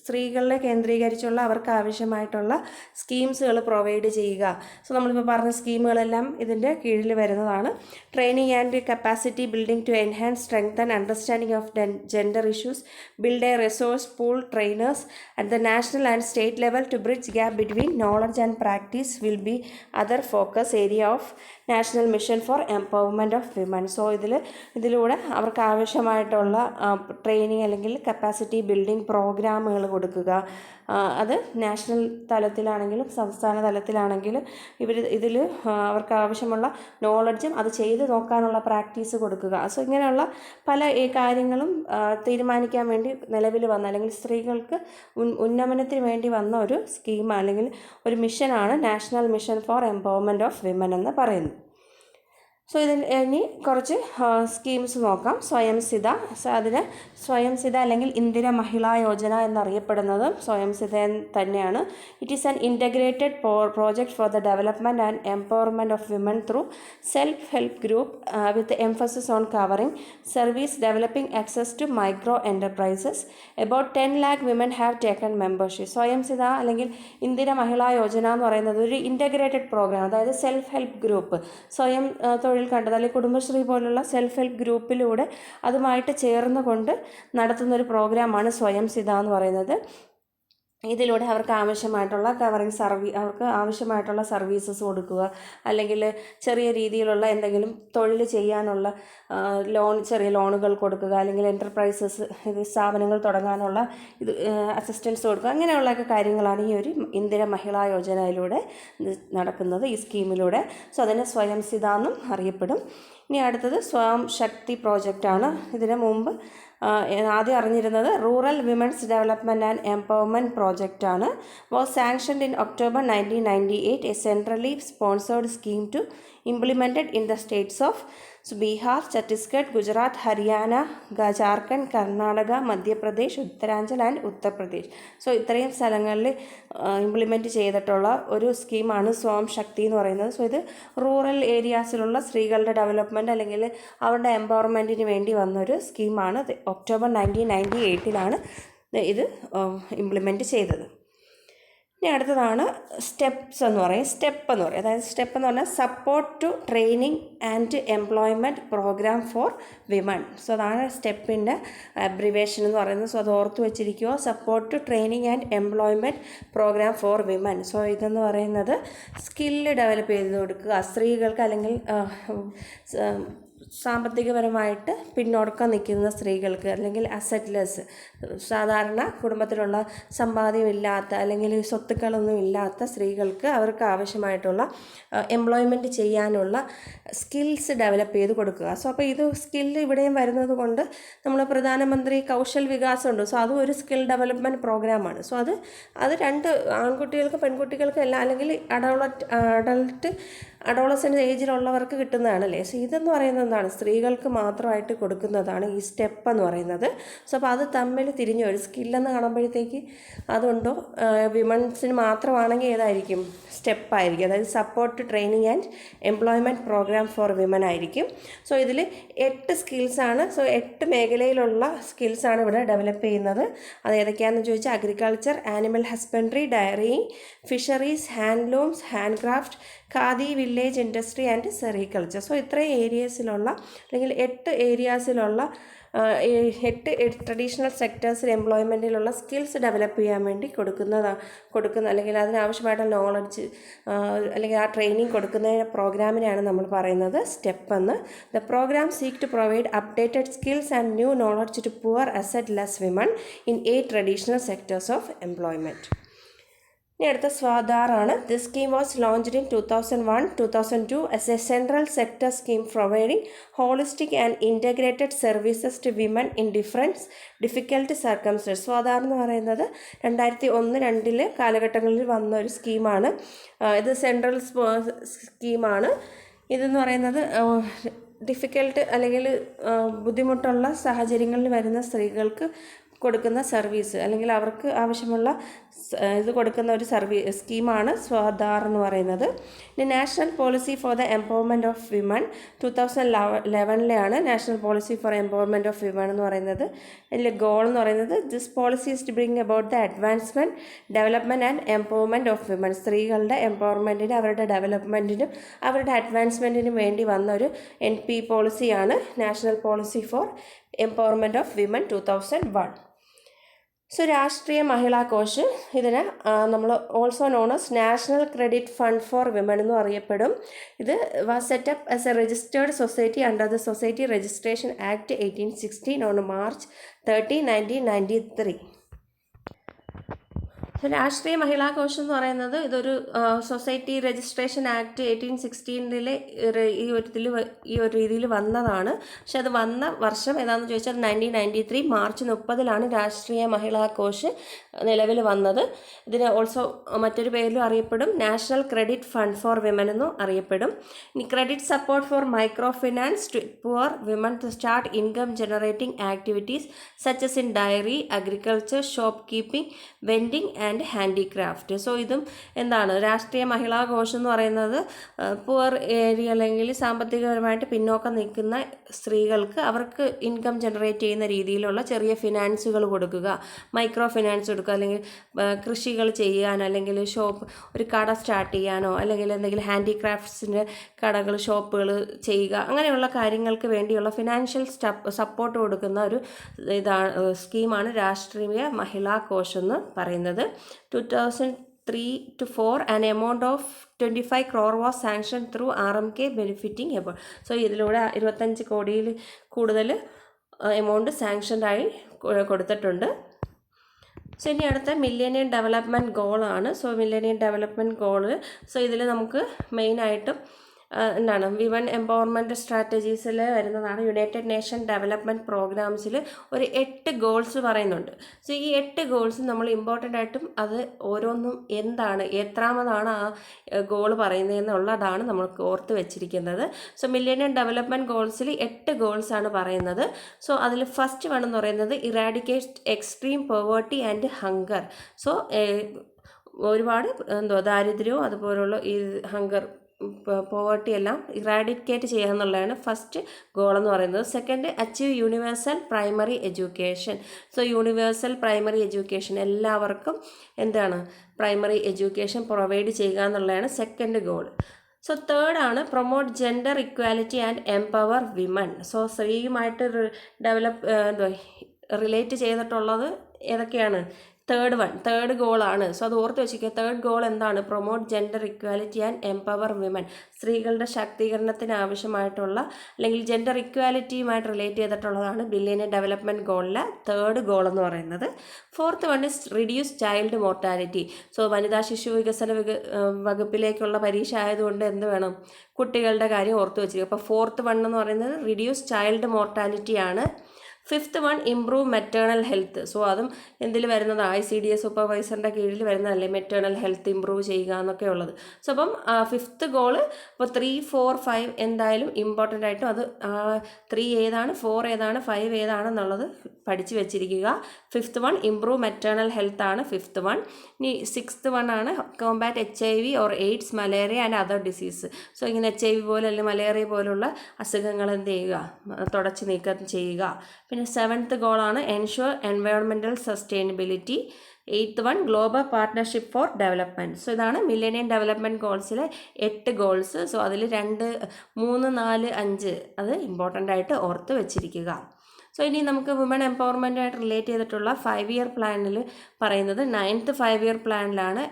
സ്ത്രീകളെ കേന്ദ്രീകരിച്ചുള്ള അവർക്ക് ആവശ്യമായിട്ടുള്ള സ്കീംസുകൾ പ്രൊവൈഡ് ചെയ്യുക. സോ നമ്മളിപ്പോൾ പറഞ്ഞ സ്കീമുകളെല്ലാം ഇതിൻ്റെ കീഴിൽ വരുന്നതാണ്. Training and capacity building to enhance strength and understanding of gender issues, build a resource pool trainers at the national and state level to bridge gap between knowledge and practice will be other focus area of national mission for empowerment of women. So ഇതിലൂടെ അവർക്ക് ആവശ്യമായിട്ടുള്ള training അല്ലെങ്കിൽ capacity building പ്രോഗ്രാമുകൾ കൊടുക്കുക. അത് national തലത്തിലാണെങ്കിലും സംസ്ഥാന തലത്തിലാണെങ്കിലും ഇതിൽ അവർക്ക് ആവശ്യമുള്ള നോളജും അത് ചെയ്ത് നോക്കാനുള്ള പ്രാക്ടീസ് കൊടുക്കുക. സോ ഇങ്ങനെയുള്ള പല കാര്യങ്ങളും തീരുമാനിക്കാൻ വേണ്ടി നിലവിൽ വന്ന അല്ലെങ്കിൽ സ്ത്രീകൾക്ക് ഉന്നമനത്തിന് വേണ്ടി വന്ന ഒരു സ്കീം അല്ലെങ്കിൽ ഒരു മിഷനാണ് national mission for empowerment of women എന്ന് പറയുന്നത്. സോ ഇതിൽ ഇനി കുറച്ച് സ്കീംസ് നോക്കാം. സ്വയംസിദ്ധ. സോ അതിന് സ്വയംസിദ്ധ അല്ലെങ്കിൽ ഇന്ദിര മഹിളാ യോജന എന്നറിയപ്പെടുന്നത് സ്വയംസിദ്ധ തന്നെയാണ്. It is an integrated project for the development and empowerment of women through self help group with emphasis on covering service developing access to micro enterprises. About 10 lakh women have taken membership. Swayamsiddha അല്ലെങ്കിൽ ഇന്ദിര മഹിളാ യോജന എന്ന് പറയുന്നത് ഒരു integrated programme, അതായത് self help group, സ്വയം തൊഴിൽ കണ്ടത് അല്ലെങ്കിൽ കുടുംബശ്രീ പോലുള്ള സെൽഫ് ഹെൽപ്പ് ഗ്രൂപ്പിലൂടെ അതുമായിട്ട് ചേർന്നുകൊണ്ട് നടത്തുന്നൊരു പ്രോഗ്രാമാണ് സ്വയംസിദ്ധ എന്ന് പറയുന്നത്. ഇതിലൂടെ അവർക്ക് ആവശ്യമായിട്ടുള്ള അവർക്ക് ആവശ്യമായിട്ടുള്ള സർവീസസ് കൊടുക്കുക, അല്ലെങ്കിൽ ചെറിയ രീതിയിലുള്ള എന്തെങ്കിലും തൊഴിൽ ചെയ്യാനുള്ള ചെറിയ ലോണുകൾ കൊടുക്കുക, അല്ലെങ്കിൽ എൻ്റർപ്രൈസസ് സ്ഥാപനങ്ങൾ തുടങ്ങാനുള്ള അസിസ്റ്റൻസ് കൊടുക്കുക. അങ്ങനെയുള്ളൊക്കെ കാര്യങ്ങളാണ് ഈ ഒരു ഇന്ദിര മഹിളാ യോജനയിലൂടെ നടക്കുന്നത്, ഈ സ്കീമിലൂടെ. സോ അതിനെ സ്വയംസിദ്ധ എന്നും അറിയപ്പെടും. ഇനി അടുത്തത് സ്വയം ശക്തി പ്രോജക്റ്റാണ്. ഇതിനു മുമ്പ് ആദ്യം അറിഞ്ഞിരുന്നത് rural women's development and empowerment പ്രോജക്റ്റാണ്. Was sanctioned in October 1998, a centrally sponsored scheme to implemented in the states of Bihar, Chhattisgarh, Gujarat, Haryana, Jharkhand, Karnataka, Madhya Pradesh, Uttaranchal and Uttar Pradesh. So ഇത്രയും സ്ഥലങ്ങളിൽ implement ചെയ്തിട്ടുള്ള ഒരു സ്കീമാണ് സ്വയം ശക്തി എന്ന് പറയുന്നത്. So ഇത് റൂറൽ ഏരിയാസിലുള്ള സ്ത്രീകളുടെ ഡെവലപ്മെൻറ്റ് അല്ലെങ്കിൽ അവരുടെ എംപവർമെൻറ്റിന് വേണ്ടി വന്നൊരു സ്കീമാണ്. October 1998 ഇത് ഇംപ്ലിമെൻറ്റ് ചെയ്തത്. ഇനി അടുത്തതാണ് സ്റ്റെപ്പ് എന്ന് പറയും. അതായത് സ്റ്റെപ്പ് എന്ന് പറഞ്ഞാൽ support to training and employment programme for women. So അതാണ് സ്റ്റെപ്പിൻ്റെ അബ്രിവേഷൻ എന്ന് പറയുന്നത്. സോ അത് ഓർത്ത് വെച്ചിരിക്കുക, support to training and employment programme for women. So ഇതെന്ന് പറയുന്നത് സ്കില്ല് ഡെവലപ്പ് ചെയ്ത് കൊടുക്കുക സ്ത്രീകൾക്ക്, അല്ലെങ്കിൽ സാമ്പത്തികപരമായിട്ട് പിന്നോക്കം നിൽക്കുന്ന സ്ത്രീകൾക്ക്, അല്ലെങ്കിൽ അസറ്റ്ലെസ്, സാധാരണ കുടുംബത്തിലുള്ള സമ്പാദ്യമില്ലാത്ത അല്ലെങ്കിൽ സ്വത്തുക്കളൊന്നും ഇല്ലാത്ത സ്ത്രീകൾക്ക് അവർക്ക് ആവശ്യമായിട്ടുള്ള എംപ്ലോയ്മെൻറ്റ് ചെയ്യാനുള്ള സ്കിൽസ് ഡെവലപ്പ് ചെയ്ത് കൊടുക്കുക. സോ അപ്പോൾ ഇത് സ്കില്ല് ഇവിടെയും വരുന്നത് കൊണ്ട് നമ്മൾ പ്രധാനമന്ത്രി കൗശൽ വികാസം ഉണ്ട്. സോ അതും ഒരു സ്കിൽ ഡെവലപ്മെൻറ്റ് പ്രോഗ്രാമാണ്. സോ അത് രണ്ട് ആൺകുട്ടികൾക്കും പെൺകുട്ടികൾക്കും എല്ലാം, അല്ലെങ്കിൽ അഡോളസെൻ്റ് ഏജിലുള്ളവർക്ക് കിട്ടുന്നതാണല്ലേ. സോ ഇതെന്ന് പറയുന്നത് എന്താണ്, സ്ത്രീകൾക്ക് മാത്രമായിട്ട് കൊടുക്കുന്നതാണ് ഈ സ്റ്റെപ്പ് എന്ന് പറയുന്നത്. സോ അപ്പോൾ അത് തമ്മിൽ തിരിഞ്ഞു ഒരു സ്കില്ലെന്ന് കാണുമ്പോഴത്തേക്ക് അതുണ്ടോ, വിമൻസിന് മാത്രമാണെങ്കിൽ ഏതായിരിക്കും, സ്റ്റെപ്പായിരിക്കും. അതായത് support training and employment programme for women ആയിരിക്കും. സോ ഇതിൽ 8 സ്കിൽസാണ്. സോ 8 മേഖലയിലുള്ള സ്കിൽസാണ് ഇവിടെ ഡെവലപ്പ് ചെയ്യുന്നത്. അത് ഏതൊക്കെയാണെന്ന് ചോദിച്ചാൽ agriculture, animal husbandry, dairying, fisheries, handlooms, handcraft, khadi, village industry and sericulture. So ഇത്രയും ഏരിയസിലുള്ള, അല്ലെങ്കിൽ 8 ഏരിയാസിലുള്ള 8 ട്രഡീഷണൽ സെക്ടേഴ്സിൽ എംപ്ലോയ്മെൻറ്റിലുള്ള സ്കിൽസ് ഡെവലപ്പ് ചെയ്യാൻ വേണ്ടി കൊടുക്കുന്ന അല്ലെങ്കിൽ അതിനാവശ്യമായിട്ടുള്ള നോളജ് അല്ലെങ്കിൽ ആ ട്രെയിനിങ് കൊടുക്കുന്ന പ്രോഗ്രാമിനെയാണ് നമ്മൾ പറയുന്നത് സ്റ്റെപ്പ് എന്ന്. The programme seek to provide updated skills and new knowledge to poor assetless women in 8 traditional sectors of employment. ഇനി അടുത്ത സ്വാധാറാണ്. This scheme was launched in 2001-2002 as a central sector scheme providing holistic and integrated services to women in difficult circumstances. Swadhar എന്ന് പറയുന്നത് 2001-2002 കാലഘട്ടങ്ങളിൽ വന്ന ഒരു സ്കീമാണ്. ഇത് സെൻട്രൽ സ്കീമാണ്. ഇതെന്ന് പറയുന്നത് ഡിഫിക്കൽട്ട് അല്ലെങ്കിൽ ബുദ്ധിമുട്ടുള്ള സാഹചര്യങ്ങളിൽ വരുന്ന സ്ത്രീകൾക്ക് കൊടുക്കുന്ന സർവീസ്, അല്ലെങ്കിൽ അവർക്ക് ആവശ്യമുള്ള ഇത് കൊടുക്കുന്ന ഒരു സ്കീമാണ് സ്വാധാർ എന്ന് പറയുന്നത്. ഇനി national policy for the empowerment of women 2011 national policy for empowerment of women എന്ന് പറയുന്നത്. അതിലെ ഗോൾ എന്ന് പറയുന്നത് this policy is to bring about the advancement, development and empowerment of women. സ്ത്രീകളുടെ എംപവർമെൻറ്റിനും അവരുടെ ഡെവലപ്മെൻറ്റിനും അവരുടെ അഡ്വാൻസ്മെൻറ്റിനും വേണ്ടി വന്ന ഒരു NP പോളിസിയാണ് national policy for empowerment of women 2001. So Rashtriya Mahila Kosh, ഇതിന് നമ്മൾ also known as national credit fund for women എന്നും അറിയപ്പെടും. ഇത് was set up as a registered society under the society registration act 1816 on March 30, 1993. രാഷ്ട്രീയ മഹിളാ കോശം എന്ന് പറയുന്നത് ഇതൊരു സൊസൈറ്റി രജിസ്ട്രേഷൻ ആക്ട് 1816 ഈ ഒരു രീതിയിൽ വന്നതാണ്. പക്ഷെ അത് വന്ന വർഷം ഏതാണെന്ന് ചോദിച്ചാൽ 1993 മാർച്ച് 30 രാഷ്ട്രീയ മഹിളാ കോശ് നിലവിൽ വന്നത്. ഇതിന് ഓൾസോ മറ്റൊരു പേരിലും അറിയപ്പെടും, national credit fund for women എന്നും അറിയപ്പെടും. ഇനി credit support for micro finance to poor women to start income generating activities such as in dairy, agriculture, shopkeeping, vending and handicraft. So ഇതും എന്താണ്, രാഷ്ട്രീയ മഹിളാ കോശം എന്ന് പറയുന്നത് പുവർ ഏരിയ അല്ലെങ്കിൽ സാമ്പത്തികപരമായിട്ട് പിന്നോക്കം നിൽക്കുന്ന സ്ത്രീകൾക്ക് അവർക്ക് ഇൻകം ജനറേറ്റ് ചെയ്യുന്ന രീതിയിലുള്ള ചെറിയ ഫിനാൻസുകൾ കൊടുക്കുക, മൈക്രോ ഫിനാൻസ് കൊടുക്കുക, അല്ലെങ്കിൽ കൃഷികൾ ചെയ്യാനോ, അല്ലെങ്കിൽ ഒരു കട സ്റ്റാർട്ട് ചെയ്യാനോ, അല്ലെങ്കിൽ എന്തെങ്കിലും ഹാൻഡിക്രാഫ്റ്റ്സിൻ്റെ കടകൾ, ഷോപ്പുകൾ ചെയ്യുക, അങ്ങനെയുള്ള കാര്യങ്ങൾക്ക് വേണ്ടിയുള്ള ഫിനാൻഷ്യൽ സപ്പോർട്ട് കൊടുക്കുന്ന ഒരു സ്കീമാണ് രാഷ്ട്രീയ മഹിളാ കോശം എന്ന് പറയുന്നത്. 2003-04 an amount of 25 crore was sanctioned through RMK benefiting about. So ഇതിലൂടെ 25 കോടിയിൽ കൂടുതൽ എമൗണ്ട് സാങ്ഷൻഡായി കൊടുത്തിട്ടുണ്ട്. സോ ഇനി അടുത്ത മില്ലേനിയം ഡെവലപ്മെൻറ്റ് ഗോളാണ്. So millennium development goal, so ഇതിൽ നമുക്ക് മെയിനായിട്ടും എന്താണ് വിമൻ എംപവർമെൻറ്റ് സ്ട്രാറ്റജീസിൽ വരുന്നതാണ്. യുണൈറ്റഡ് നേഷൻ ഡെവലപ്മെൻറ്റ് പ്രോഗ്രാംസിൽ ഒരു 8 ഗോൾസ് പറയുന്നുണ്ട്. സോ ഈ 8 ഗോൾസ് നമ്മൾ ഇമ്പോർട്ടൻ്റ് ആയിട്ടും അത് ഓരോന്നും എന്താണ്, എത്രാമതാണ് ആ ഗോൾ പറയുന്നതെന്നുള്ളതാണ് നമ്മൾക്ക് ഓർത്ത് വെച്ചിരിക്കുന്നത്. സോ മില്ലേനിയം ഡെവലപ്മെൻറ്റ് ഗോൾസിൽ 8 ഗോൾസാണ് പറയുന്നത്. സോ അതിൽ ഫസ്റ്റ് വൺ എന്ന് പറയുന്നത് eradicate extreme poverty and hunger. So ഒരുപാട് ദാരിദ്ര്യവും അതുപോലുള്ള ഈ ഹങ്കർ പോവർട്ടി എല്ലാം ഇറാഡിക്കേറ്റ് ചെയ്യുക എന്നുള്ളതാണ് ഫസ്റ്റ് ഗോൾ എന്ന് പറയുന്നത്. Second, achieve universal primary education. So universal primary education എല്ലാവർക്കും എന്താണ് പ്രൈമറി എഡ്യൂക്കേഷൻ പ്രൊവൈഡ് ചെയ്യുക എന്നുള്ളതാണ് സെക്കൻഡ് ഗോൾ. സോ തേർഡാണ് promote gender equality and empower women. So സ്ത്രീയുമായിട്ട് റിലേറ്റ് ചെയ്തിട്ടുള്ളത് ഏതൊക്കെയാണ്? തേർഡ് ഗോളാണ്. സോ അത് ഓർത്ത് വെച്ചിരിക്കുക. തേർഡ് ഗോൾ എന്താണ്? Promote gender equality and empower women. സ്ത്രീകളുടെ ശാക്തീകരണത്തിന് ആവശ്യമായിട്ടുള്ള അല്ലെങ്കിൽ ജെൻഡർ ഇക്വാലിറ്റിയുമായിട്ട് റിലേറ്റ് ചെയ്തിട്ടുള്ളതാണ് മില്ലേനിയം ഡെവലപ്മെൻറ്റ് ഗോളിലെ തേർഡ് ഗോൾ എന്ന് പറയുന്നത്. Fourth one is reduce child mortality. So വനിതാ ശിശു വികസന വകുപ്പിലേക്കുള്ള പരീക്ഷ ആയതുകൊണ്ട് എന്ത് വേണം? കുട്ടികളുടെ കാര്യം ഓർത്ത് വെച്ചിരിക്കുക. അപ്പോൾ ഫോർത്ത് വൺ എന്ന് പറയുന്നത് റിഡ്യൂസ് ചൈൽഡ് മോർട്ടാലിറ്റി ആണ്. Fifth one improve maternal health. So അതും എന്തിൽ വരുന്നത്? ICDS സൂപ്പർവൈസറിൻ്റെ കീഴിൽ വരുന്നതല്ലേ മെറ്റേണൽ ഹെൽത്ത് ഇംപ്രൂവ് ചെയ്യുക എന്നൊക്കെ ഉള്ളത്. സോ അപ്പം ഫിഫ്ത്ത് ഗോള് ഇപ്പോൾ 3, 4, 5 എന്തായാലും ഇമ്പോർട്ടൻ്റ് ആയിട്ടും അത് 3 ഏതാണ്, 4 ഏതാണ്, 5 ഏതാണെന്നുള്ളത് പഠിച്ചു വെച്ചിരിക്കുക. Fifth one improve maternal health ആണ് ഫിഫ്ത്ത് വൺ. ഇനി സിക്സ്ത് വൺ ആണ് Kombat HIV or AIDS, malaria and other disease. So ഇങ്ങനെ HIV പോലെ അല്ലെങ്കിൽ മലേറിയ പോലുള്ള അസുഖങ്ങൾ എന്ത് ചെയ്യുക? തുടച്ചു നീക്കം ചെയ്യുക. പിന്നെ സെവൻത്ത് ഗോളാണ് ensure environmental sustainability. Eighth one global partnership for development. So ഇതാണ് മില്ലേനിയം ഡെവലപ്മെൻറ്റ് ഗോൾസിലെ 8 ഗോൾസ്. സോ അതിൽ 2, 3, 4, 5 അത് ഇമ്പോർട്ടൻ്റ് ആയിട്ട് ഓർത്ത് വെച്ചിരിക്കുക. സോ ഇനി നമുക്ക് വുമൺ എംപവർമെൻറ്റുമായിട്ട് റിലേറ്റ് ചെയ്തിട്ടുള്ള 5 ഇയർ പ്ലാനിൽ പറയുന്നത് 9th 5 ഇയർ പ്ലാനിലാണ്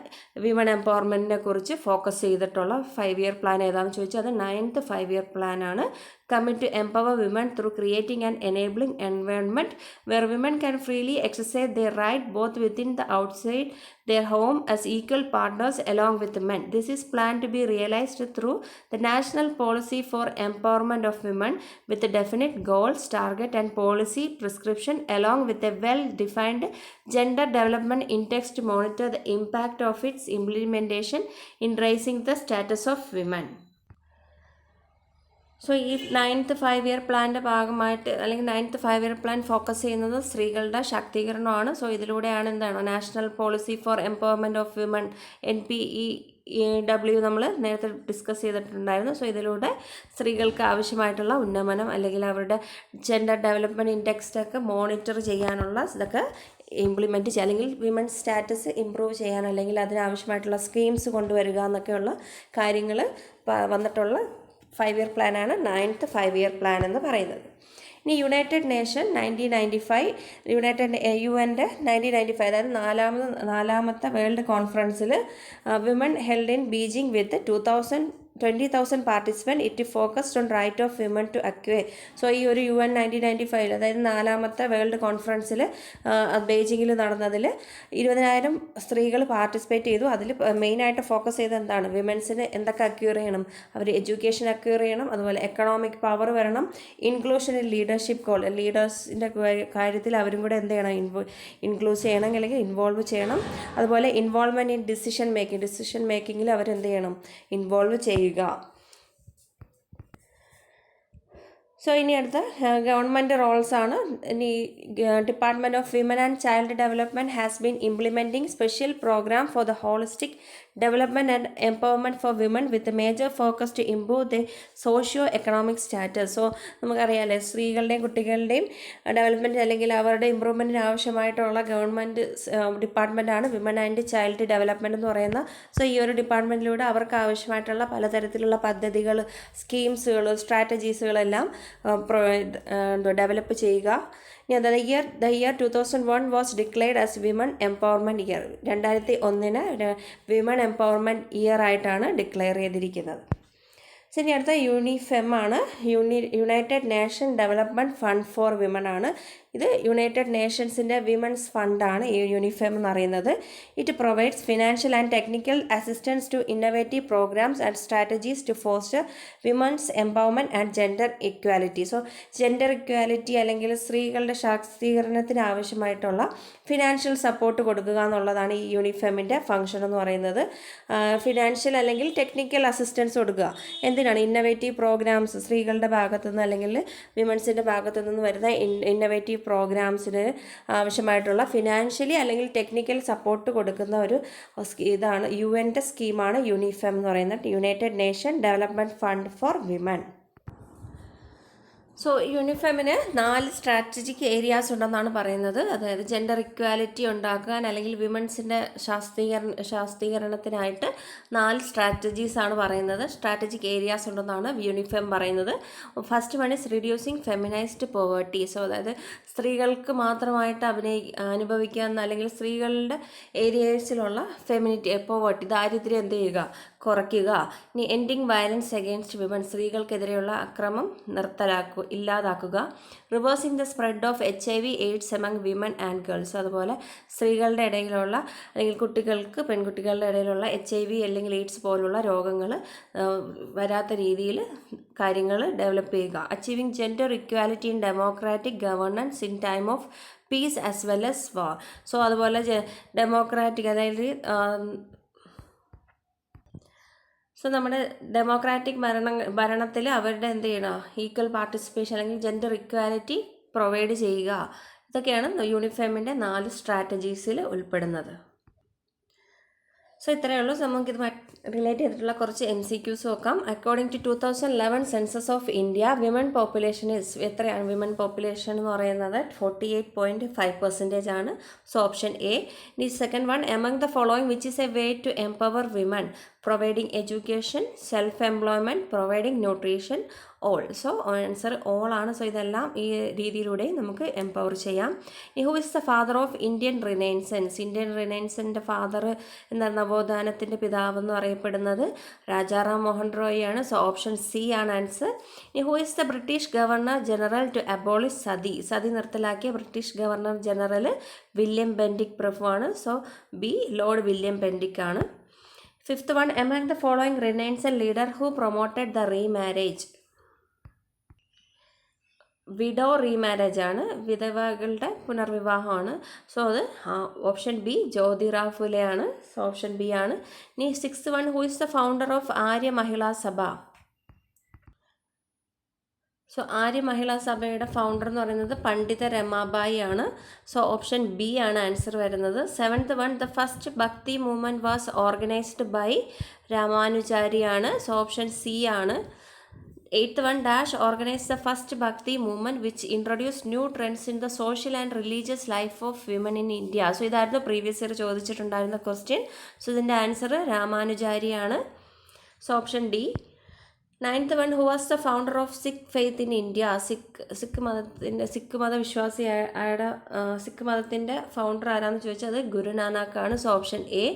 വിമൺ എംപവർമെൻറ്റിനെ കുറിച്ച് ഫോക്കസ് ചെയ്തിട്ടുള്ള 5 ഇയർ പ്ലാൻ ഏതാണെന്ന് ചോദിച്ചാൽ അത് 9th 5 ഇയർ പ്ലാനാണ്. Commit to empower women through creating an enabling environment where women can freely exercise their right both within the outside their home as equal partners along with men. This is planned to be realized through the National Policy for Empowerment of Women with definite goals, target and policy prescription along with a well-defined gender development index to monitor the impact of its implementation in raising the status of women. So ഈ 9th 5 year പ്ലാൻ്റെ ഭാഗമായിട്ട് അല്ലെങ്കിൽ 9th 5 year plan focus ചെയ്യുന്നത് സ്ത്രീകളുടെ ശാക്തീകരണമാണ്. So ഇതിലൂടെയാണ് എന്താണ് national policy for empowerment of women NPEW നമ്മൾ നേരത്തെ discuss ചെയ്തിട്ടുണ്ടായിരുന്നു. സോ ഇതിലൂടെ സ്ത്രീകൾക്ക് ആവശ്യമായിട്ടുള്ള ഉന്നമനം അല്ലെങ്കിൽ അവരുടെ ജെൻഡർ ഡെവലപ്മെൻറ്റ് ഇൻഡെക്സൊക്കെ മോണിറ്റർ ചെയ്യാനുള്ള ഇതൊക്കെ ഇംപ്ലിമെൻറ്റ് ചെയ്യുക അല്ലെങ്കിൽ വിമൻ സ്റ്റാറ്റസ് ഇമ്പ്രൂവ് ചെയ്യാൻ അല്ലെങ്കിൽ അതിനാവശ്യമായിട്ടുള്ള സ്കീംസ് കൊണ്ടുവരിക എന്നൊക്കെയുള്ള കാര്യങ്ങൾ വന്നിട്ടുള്ള 5 ഇയർ പ്ലാനാണ് 9th 5 ഇയർ പ്ലാൻ എന്ന് പറയുന്നത്. ഇനി യുണൈറ്റഡ് നേഷൻ 1995 UN-ൻ്റെ 1995 അതായത് നാലാമത്തെ വേൾഡ് കോൺഫറൻസിൽ women held in Beijing with 20,000 participant it focused on right of women to acquire. So ഈ ഒരു UN 1995 അതായത് നാലാമത്തെ വേൾഡ് കോൺഫറൻസിൽ ബെയ്ജിങ്ങിൽ നടന്നതിൽ 20,000 സ്ത്രീകൾ പാർട്ടിസിപ്പേറ്റ് ചെയ്തു. അതിൽ മെയിനായിട്ട് ഫോക്കസ് ചെയ്ത് എന്താണ് വിമൻസിന് എന്തൊക്കെ അക്യൂർ ചെയ്യണം? അവർ എഡ്യൂക്കേഷൻ അക്യൂർ ചെയ്യണം, അതുപോലെ എക്കണോമിക് പവർ വരണം, ഇൻക്ലൂഷൻ ഇൻ ലീഡർഷിപ്പ് ഗോൾ ലീഡേഴ്സിൻ്റെ കാര്യത്തിൽ അവരും കൂടെ എന്ത് ചെയ്യണം? ഇൻക്ലൂസ് ചെയ്യണം അല്ലെങ്കിൽ ഇൻവോൾവ് ചെയ്യണം. അതുപോലെ ഇൻവോൾവ്മെൻറ്റ് ഇൻ ഡിസിഷൻ മേക്കിങ്ങിൽ അവരെന്ത് ചെയ്യണം? ഇൻവോൾവ് ചെയ്യുക. സോ ഇനി അടുത്ത ഗവൺമെൻറ് റോൾസ് ആണ്. ഇനി department of women and child development has been implementing special programme for the holistic development and empowerment for women with major focus to improve the socio economic status. So നമുക്കറിയാമല്ലേ സ്ത്രീകളുടെയും കുട്ടികളുടെയും development അല്ലെങ്കിൽ അവരുടെ ഇമ്പ്രൂവ്മെൻറ്റിന് ആവശ്യമായിട്ടുള്ള government ഡിപ്പാർട്ട്മെൻറ്റാണ് women and child development എന്ന് പറയുന്ന. സോ ഈ ഒരു ഡിപ്പാർട്ട്മെൻറ്റിലൂടെ അവർക്ക് ആവശ്യമായിട്ടുള്ള പലതരത്തിലുള്ള പദ്ധതികൾ, സ്കീംസുകൾ, സ്ട്രാറ്റജീസുകളെല്ലാം ഡെവലപ്പ് ചെയ്യുക. The year 2001 was declared as Women Empowerment Year. 2001 women empowerment year ആയിട്ടാണ് ഡിക്ലെയർ ചെയ്തിരിക്കുന്നത്. ഇനി അടുത്ത യൂണിഫെം ആണ്. United nation development fund for women ആണ്. ഇത് യുണൈറ്റഡ് നേഷൻസിൻ്റെ വിമൻസ് ഫണ്ടാണ് ഈ യൂണിഫെം എന്ന് പറയുന്നത്. It provides financial and technical assistance to innovative programmes and strategies to foster women's empowerment and gender equality. So gender equality അല്ലെങ്കിൽ സ്ത്രീകളുടെ ശാക്തീകരണത്തിന് ആവശ്യമായിട്ടുള്ള ഫിനാൻഷ്യൽ സപ്പോർട്ട് കൊടുക്കുക എന്നുള്ളതാണ് ഈ യൂണിഫെമ്മിൻ്റെ ഫംഗ്ഷൻ എന്ന് പറയുന്നത്. ഫിനാൻഷ്യൽ അല്ലെങ്കിൽ ടെക്നിക്കൽ അസിസ്റ്റൻസ് കൊടുക്കുക. എന്തിന് എന്തിനാണ് ഇന്നവേറ്റീവ് പ്രോഗ്രാംസ് സ്ത്രീകളുടെ ഭാഗത്തുനിന്ന് അല്ലെങ്കിൽ വിമൻസിൻ്റെ ഭാഗത്തു നിന്ന് വരുന്ന ഇന്നവേറ്റീവ് പ്രോഗ്രാംസിന് ആവശ്യമായിട്ടുള്ള ഫിനാൻഷ്യലി അല്ലെങ്കിൽ ടെക്നിക്കൽ സപ്പോർട്ട് കൊടുക്കുന്ന ഒരു ഇതാണ് UN സ്കീമാണ് യൂണിഫെം എന്ന് പറയുന്നത്, united nation development fund for women. So യൂണിഫെമിന് 4 സ്ട്രാറ്റജിക് ഏരിയാസ് ഉണ്ടെന്നാണ് പറയുന്നത്. അതായത് ജെൻഡർ ഇക്വാലിറ്റി ഉണ്ടാക്കാൻ അല്ലെങ്കിൽ വിമൻസിൻ്റെ ശാക്തീകരണത്തിനായിട്ട് 4 സ്ട്രാറ്റജീസാണ് പറയുന്നത്, സ്ട്രാറ്റജിക് ഏരിയാസ് ഉണ്ടെന്നാണ് യൂണിഫെം പറയുന്നത്. First one is reducing feminised poverty. So അതായത് സ്ത്രീകൾക്ക് മാത്രമായിട്ട് അനുഭവിക്കാവുന്ന അല്ലെങ്കിൽ സ്ത്രീകളുടെ ഏരിയസിലുള്ള പോവേർട്ടി, ദാരിദ്ര്യം എന്ത് ചെയ്യുക, കുറയ്ക്കുക. ഇനി എൻഡിങ് വയലൻസ് അഗെയിൻസ്റ്റ് വിമൻ, സ്ത്രീകൾക്കെതിരെയുള്ള അക്രമം ഇല്ലാതാക്കുക. Reversing the spread of HIV/AIDS among women and girls. അതുപോലെ സ്ത്രീകളുടെ ഇടയിലുള്ള അല്ലെങ്കിൽ പെൺകുട്ടികളുടെ ഇടയിലുള്ള HIV അല്ലെങ്കിൽ എയ്ഡ്സ് പോലുള്ള രോഗങ്ങൾ വരാത്ത രീതിയിൽ കാര്യങ്ങൾ ഡെവലപ്പ് ചെയ്യുക. Achieving gender equality in democratic governance in time of peace as well as war. So അതുപോലെ ഡെമോക്രാറ്റിക് അതായത് നമ്മുടെ ഡെമോക്രാറ്റിക് ഭരണത്തിൽ അവരുടെ എന്ത് ചെയ്യണം, ഈക്വൽ പാർട്ടിസിപ്പേഷൻ അല്ലെങ്കിൽ ജെൻഡർ ഇക്വാലിറ്റി പ്രൊവൈഡ് ചെയ്യുക. ഇതൊക്കെയാണ് യൂണിഫെമിൻ്റെ 4 സ്ട്രാറ്റജീസിൽ ഉൾപ്പെടുന്നത്. സോ ഇത്രയേ ഉള്ളൂ. നമുക്കിത് റിലേറ്റ് ചെയ്തിട്ടുള്ള കുറച്ച് MCQs നോക്കാം. According to 2011 census of India, women population എത്രയാണ്? വിമൻ പോപ്പുലേഷൻ എന്ന് പറയുന്നത് 48.5% ആണ്. So option A. ഇനി second one, among the following which is a way to empower women, providing education, self employment, providing nutrition, all. So answer all ആണ്. So ഇതെല്ലാം ഈ രീതിയിലൂടെ നമുക്ക് എംപവർ ചെയ്യാം. Who is the father of Indian renaissance? Indian റിനൈൻസൻ്റെ father എന്ന നവോത്ഥാനത്തിൻ്റെ പിതാവ് എന്ന് പറയപ്പെടുന്നത് രാജാറാം മോഹൻ റോയ് ആണ്. സോ ഓപ്ഷൻ സി ആണ് answer. Who is the British governor general to abolish sati? Sati നിർത്തലാക്കിയ British governor general William Bentinck പ്രഭു ആണ്. So B, lord William Bentinck ആണ്. Fifth one, among the following renaissance leader who promoted the remarriage? Widow remarriage ആണ്, വിധവകളുടെ പുനർവിവാഹമാണ്. So അത് option B, Jyotirao Phule ആണ്. So option B ആണ്. ഇനി sixth one, who is the founder of Arya Mahila Sabha? So Arya മഹിളാ സഭയുടെ founder എന്ന് പറയുന്നത് പണ്ഡിത രമാബായി ആണ്. സോ ഓപ്ഷൻ ബി ആണ് ആൻസർ വരുന്നത്. Seventh one, the first Bhakti movement was organised by Ramanuchari ആണ്. സോ ഓപ്ഷൻ സി ആണ്. Eighth one, dash organise the first Bhakti movement which introduce new trends in the social and religious life of women in India? So ഇതായിരുന്നു previous year ചോദിച്ചിട്ടുണ്ടായിരുന്ന question. So ഇതിൻ്റെ answer രാമാനുചാരിയാണ്. So option D. Ninth one, who was the founder of Sikh faith in India? Sikh മതത്തിൻ്റെ founder ആരാന്ന് ചോദിച്ചാൽ അത് ഗുരുനാനാക്കാണ്. So option A.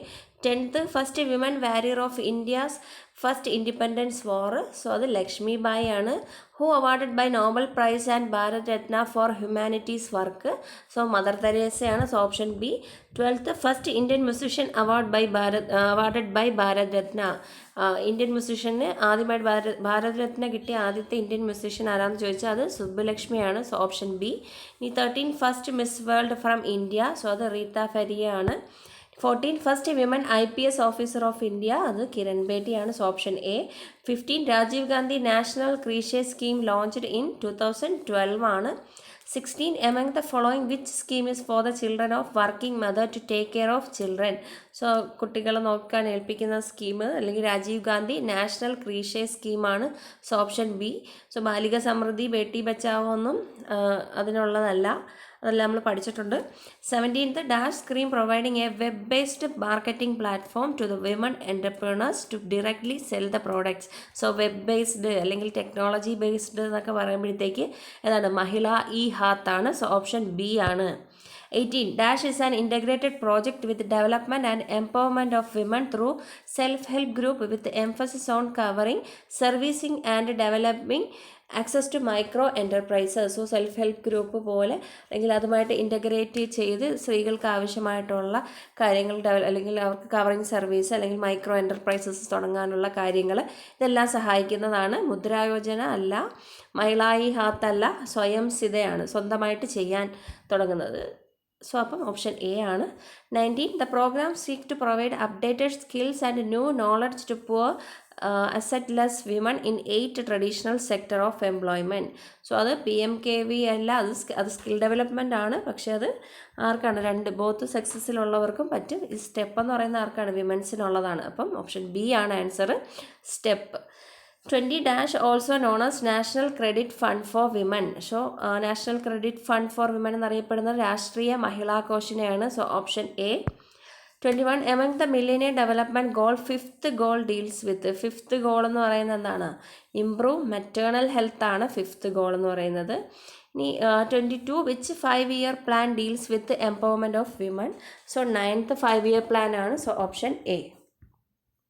Tenth, first women warrior of India's first independence war? So അത് ലക്ഷ്മി ബായി ആണ്. Who awarded by Nobel prize and Bharat Ratna for humanities work? So mother തെരേസയാണ്. So option B. Twelfth, first Indian musician awarded by Bharat Ratna? Indian മ്യൂസിഷ്യന് ആദ്യമായിട്ട് ഭാരത് രത്ന കിട്ടിയ ആദ്യത്തെ Indian musician ആരാന്ന് ചോദിച്ചാൽ അത് സുബ്ബുലക്ഷ്മിയാണ്. So option B. ഇനി 13, first miss world from India? So അത് റീത്ത ഫരിയ ആണ്. 14, first women IPS officer of India? അത് കിരൺ ബേഡിയാണ്. So option A. 15, Rajiv Gandhi national creche scheme launched in 2012 ആണ്. 16, among the following which scheme is for the children of working mother to take care of children? So കുട്ടികളെ നോക്കാൻ ഏൽപ്പിക്കുന്ന scheme അല്ലെങ്കിൽ Rajeev Gandhi national creche സ്കീമാണ്. So option B. So Balika Samriddhi, Beti Bachao ഒന്നും അതിനുള്ളതല്ല, അതെല്ലാം നമ്മൾ പഠിച്ചിട്ടുണ്ട്. 17th, dash scheme providing a web based marketing platform to the women entrepreneurs to directly sell the products? So web based അല്ലെങ്കിൽ ടെക്നോളജി ബേസ്ഡ് എന്നൊക്കെ പറയുമ്പോഴത്തേക്ക് ഏതാണ്? മഹിള ഹാത്ത് ആണ്. സോ ഓപ്ഷൻ ബി ആണ്. 18, dash is an integrated project with development and empowerment of women through self help group with emphasis on covering servicing and developing access to micro enterprises? So self help group പോലെ അല്ലെങ്കിൽ അതുമായിട്ട് integrate ചെയ്ത് സ്ത്രീകൾക്ക് ആവശ്യമായിട്ടുള്ള കാര്യങ്ങൾ അല്ലെങ്കിൽ അവർക്ക് covering service അല്ലെങ്കിൽ മൈക്രോ എൻ്റർപ്രൈസസ് തുടങ്ങാനുള്ള കാര്യങ്ങൾ ഇതെല്ലാം സഹായിക്കുന്നതാണ്. മുദ്രായോജന അല്ല, മഹിളായി ഹാത്ത് അല്ല, സ്വയം സിതയാണ്, സ്വന്തമായിട്ട് ചെയ്യാൻ തുടങ്ങുന്നത്. സോ അപ്പം ഓപ്ഷൻ എ ആണ്. 19, the programme seek to provide updated skills and new knowledge to poor assetless women in 8 traditional sector of employment. So അത് PMKV അല്ല, അത് സ്കിൽ ഡെവലപ്മെൻ്റ് ആണ്. പക്ഷേ അത് ആർക്കാണ്, ബോത്ത് സെക്സസിലുള്ളവർക്കും പറ്റും. ഈ സ്റ്റെപ്പ് എന്ന് പറയുന്ന ആർക്കാണ്, വിമൻസിനുള്ളതാണ്. അപ്പം ഓപ്ഷൻ ബി ആണ് answer, step. 20 also known as national credit fund for women. So national credit fund for women എന്നറിയപ്പെടുന്ന രാഷ്ട്രീയ മഹിളാ കോഷിനെയാണ്. So option A. 21 among the millennium development goal, fifth goal deals with. Fifth goal എന്ന് പറയുന്നത് എന്താണ്? Improve maternal health ആണ് fifth goal എന്ന് പറയുന്നത്. ഇനി 22 which 5-year plan deals with empowerment of women. So 9th 5-year plan ആണ്. So option A.